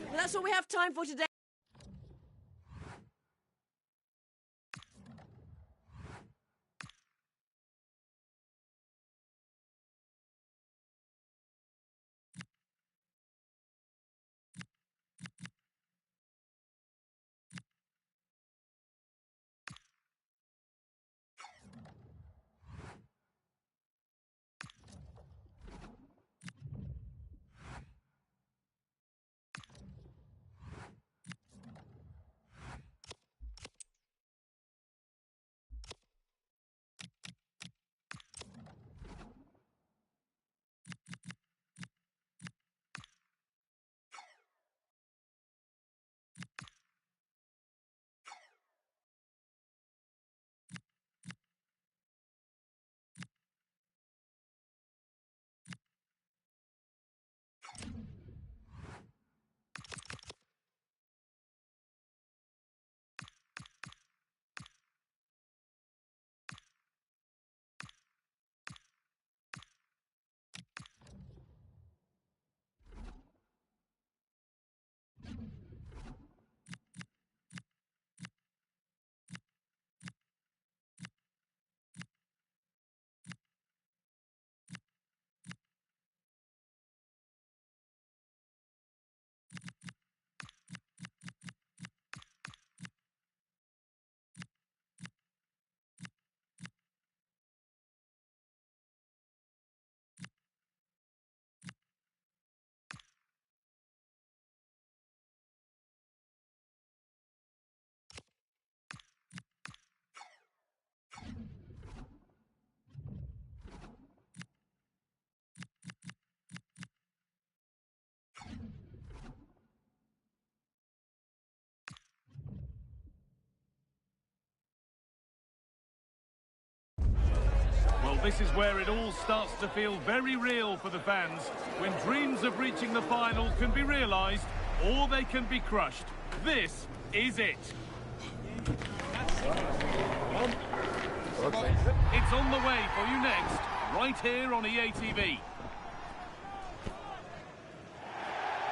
Well, that's all we have time for today. This is where it all starts to feel very real for the fans, when dreams of reaching the final can be realised or they can be crushed. This is it. It's on the way for you next, right here on EA TV.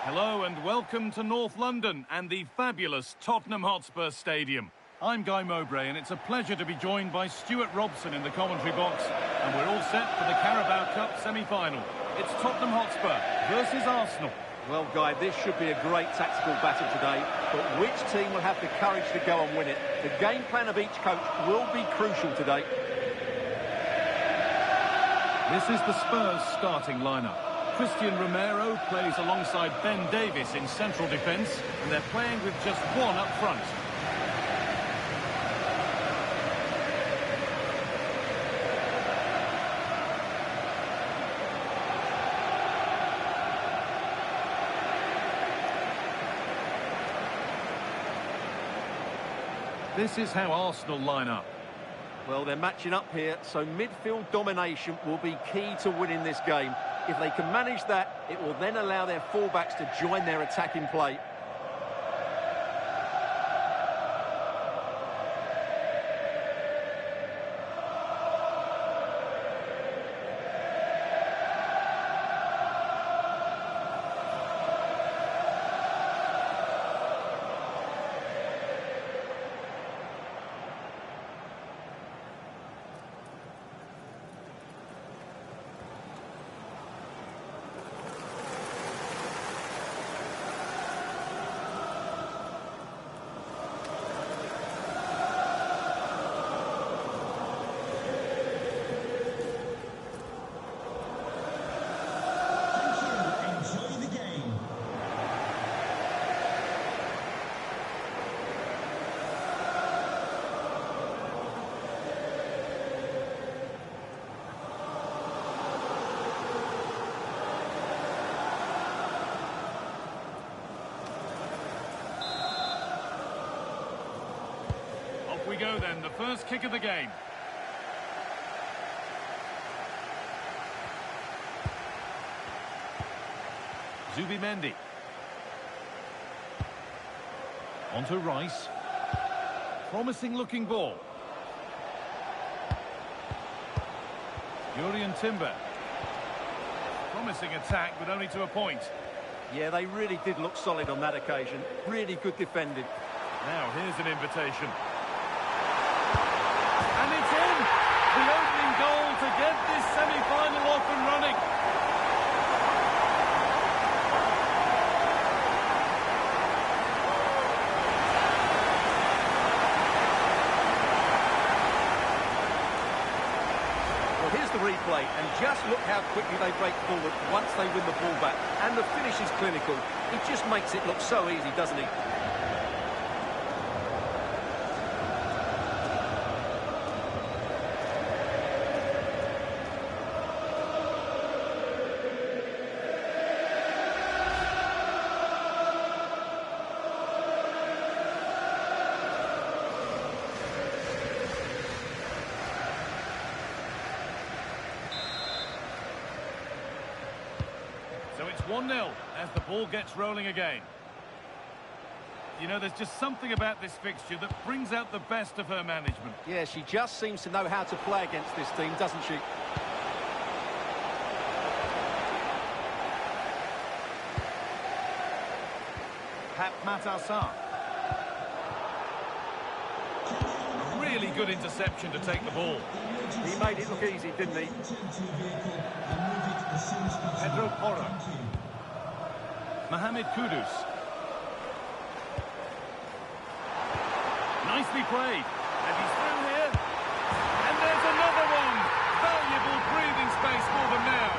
Hello and welcome to North London and the fabulous Tottenham Hotspur Stadium. I'm Guy Mowbray and it's a pleasure to be joined by Stuart Robson in the commentary box, and we're all set for the Carabao Cup semi-final. It's Tottenham Hotspur versus Arsenal. Well, Guy, this should be a great tactical battle today, but which team will have the courage to go and win it? The game plan of each coach will be crucial today. This is the Spurs starting lineup. Christian Romero plays alongside Ben Davies in central defence, and they're playing with just one up front. This is how Arsenal line up. Well, they're matching up here, so midfield domination will be key to winning this game. If they can manage that, it will then allow their fullbacks to join their attacking play. We go then, the first kick of the game. Zubimendi. On to Rice. Promising looking ball. Jurrien Timber. Promising attack, but only to a point. Yeah, they really did look solid on that occasion. Really good defending. Now, here's an invitation. And it's in! The opening goal to get this semi-final off and running. Well, here's the replay, and just look how quickly they break forward once they win the ball back. And the finish is clinical. He just makes it look so easy, doesn't he? So it's 1-0 as the ball gets rolling again. You know, there's just something about this fixture that brings out the best of her management. Yeah, she just seems to know how to play against this team, doesn't she? Matassar. Really good interception to take the ball. He made it look easy, didn't he? Pedro Porro. Mohamed Kudus. Nicely played. And he's through here. And there's another one. Valuable breathing space for them now.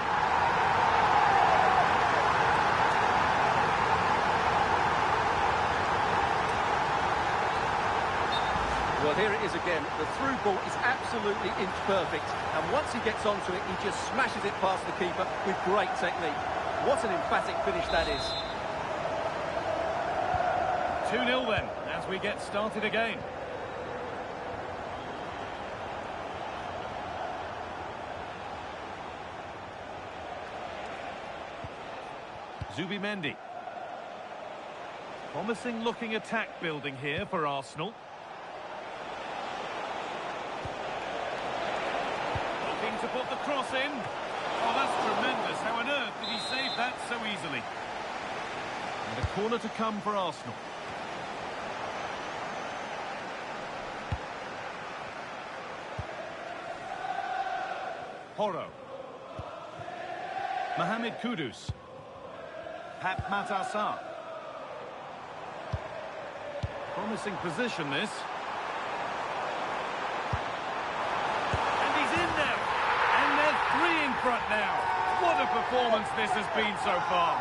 Well, here it is again. The through ball is absolutely inch perfect. And once he gets onto it, he just smashes it past the keeper with great technique. What an emphatic finish that is. 2-0 then, as we get started again. Zubimendi. Promising looking attack building here for Arsenal. Looking to put the cross in. Oh, that's tremendous. How on earth did he save that so easily? And a corner to come for Arsenal. Horo. Mohamed Kudus. Pat Matassar. Promising position, this. And he's in there. And they're 3 in front now. What a performance this has been so far.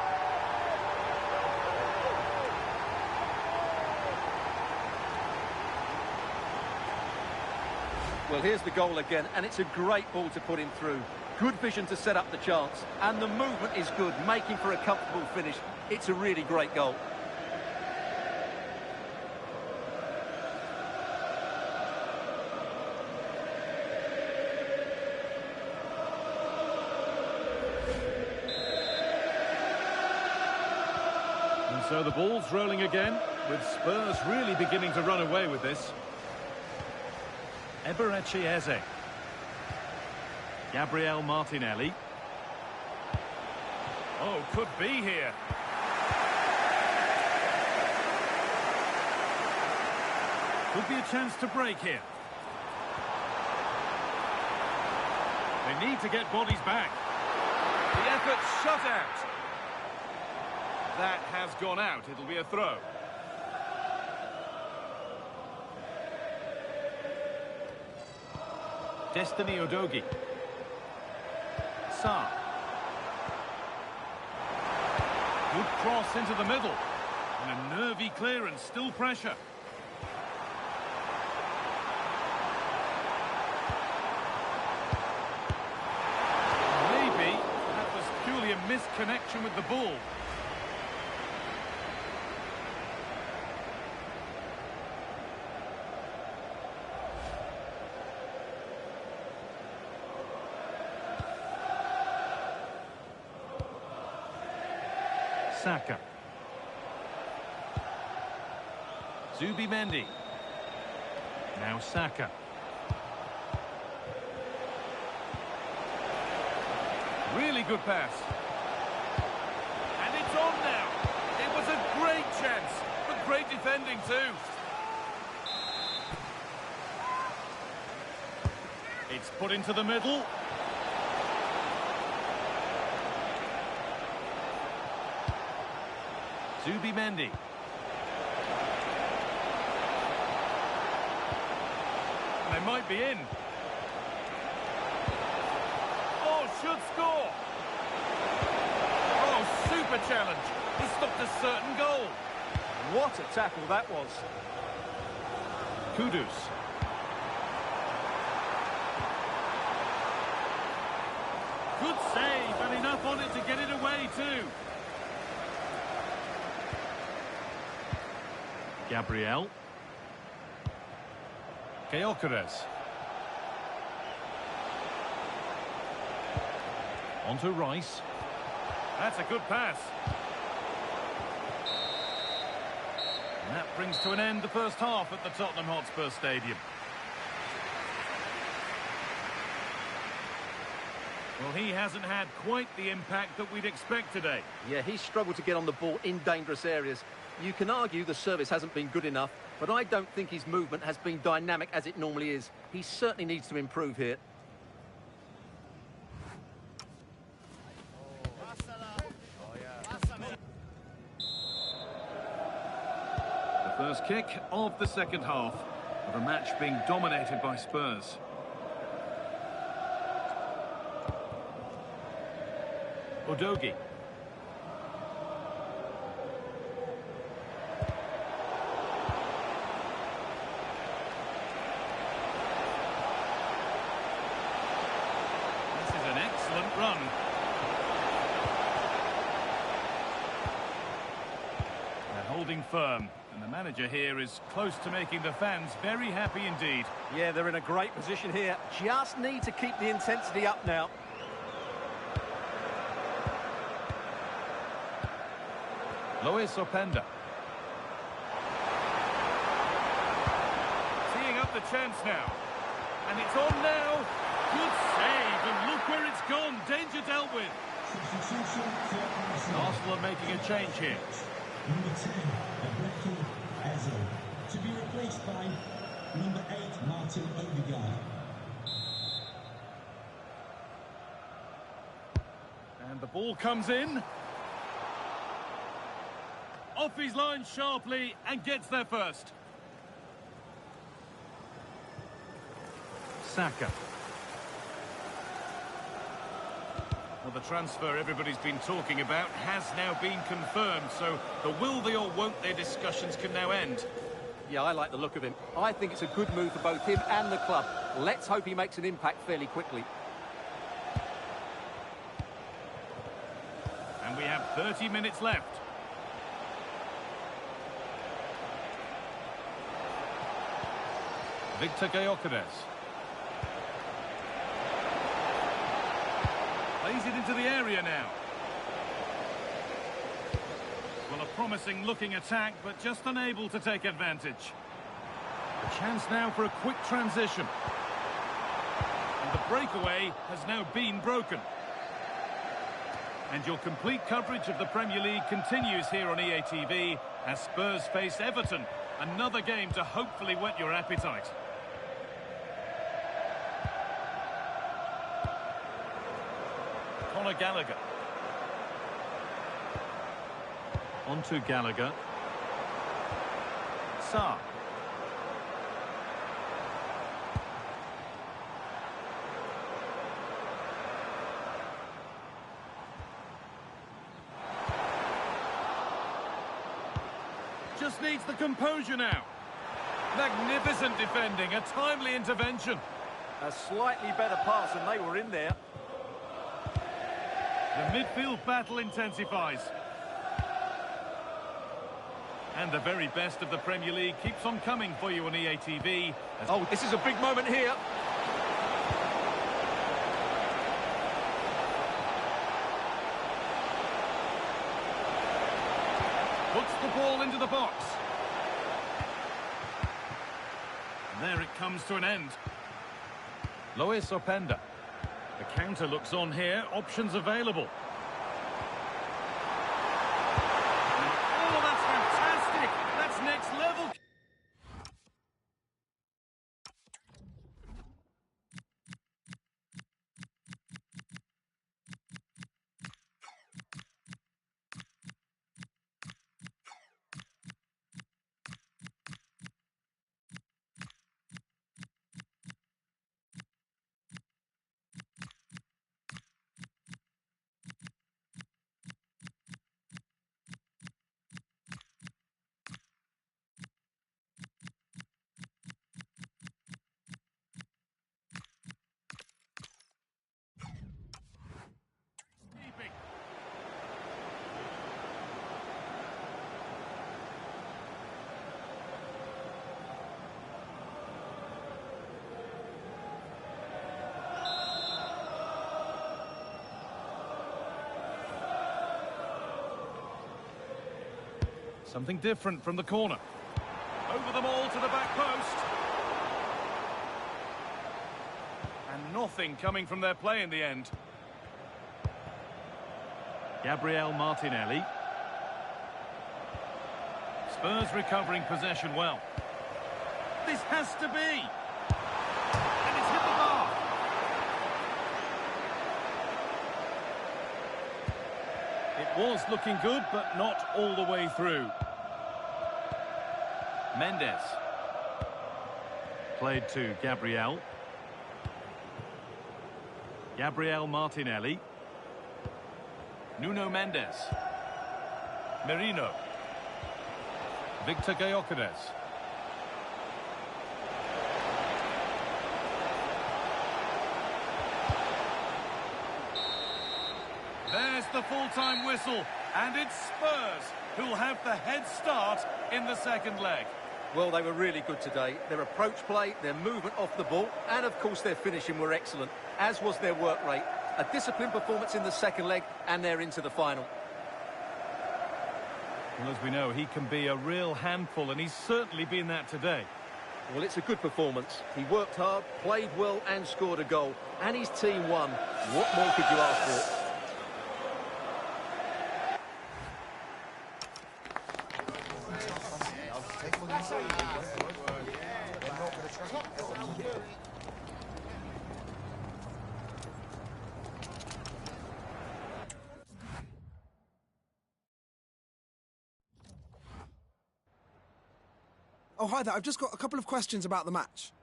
Well, here's the goal again, and it's a great ball to put him through. Good vision to set up the chance, and the movement is good, making for a comfortable finish. It's a really great goal. And so the ball's rolling again, with Spurs really beginning to run away with this. Eberechi Eze. Gabriel Martinelli. Oh, could be here. Could be a chance to break here. They need to get bodies back. The effort shut out. That has gone out. It'll be a throw. Destiny Udogie. Sarr. Good cross into the middle. And a nervy clearance, still pressure. Maybe that was purely a misconnection with the ball. Saka. Zubimendi. Now Saka. Really good pass. And it's on now. It was a great chance, but great defending too. It's put into the middle. Zubimendi. They might be in. Oh, should score. Oh, super challenge. He stopped a certain goal. What a tackle that was. Kudus. Good save, and enough on it to get it away too. Gabriel. Gyökeres. On to Rice. That's a good pass. And that brings to an end the first half at the Tottenham Hotspur Stadium. Well, he hasn't had quite the impact that we'd expect today. Yeah, he's struggled to get on the ball in dangerous areas. You can argue the service hasn't been good enough, but I don't think his movement has been dynamic as it normally is. He certainly needs to improve here. The first kick of the second half of a match being dominated by Spurs. Udogie. This is an excellent run. They're holding firm, and the manager here is close to making the fans very happy indeed. Yeah, they're in a great position here. Just need to keep the intensity up now. Luis Openda. Teeing up the chance now. And it's on now. Good save, and look where it's gone. Danger dealt with. Arsenal are making a change here. Number 10, Rebecca Eze, to be replaced by number 8, Martin Odegaard. And the ball comes in. Off his line sharply and gets there first. Saka. Well, the transfer everybody's been talking about has now been confirmed, so the will they or won't they discussions can now end. Yeah, I like the look of him. I think it's a good move for both him and the club. Let's hope he makes an impact fairly quickly. And we have 30 minutes left. Victor Gyökeres. Plays it into the area now. Well, a promising looking attack, but just unable to take advantage. A chance now for a quick transition. And the breakaway has now been broken. And your complete coverage of the Premier League continues here on EA TV as Spurs face Everton. Another game to hopefully whet your appetite. Conor Gallagher. On to Gallagher. Sarr. Just needs the composure now. Magnificent defending, a timely intervention. A slightly better pass and they were in there. The midfield battle intensifies. And the very best of the Premier League keeps on coming for you on EA TV. Oh, this is a big moment here. Puts the ball into the box. And there it comes to an end. Luis Openda. The counter looks on here. Options available. Oh, that's fantastic! That's next level. Something different from the corner. Over them all to the back post. And nothing coming from their play in the end. Gabriel Martinelli. Spurs recovering possession well. This has to be. And it's hit the bar. It was looking good, but not all the way through. Mendes. Played to Gabriel. Gabriel Martinelli. Nuno Mendes. Merino. Victor Gyökeres. There's the full-time whistle, and it's Spurs who'll have the head start in the second leg. Well, they were really good today. Their approach play, their movement off the ball, and of course their finishing were excellent, as was their work rate. A disciplined performance in the second leg, and they're into the final. Well, as we know, he can be a real handful, and he's certainly been that today. Well, it's a good performance. He worked hard, played well and scored a goal. And his team won. What more could you ask for? Oh, hi there. I've just got a couple of questions about the match.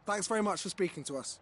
Thanks very much for speaking to us.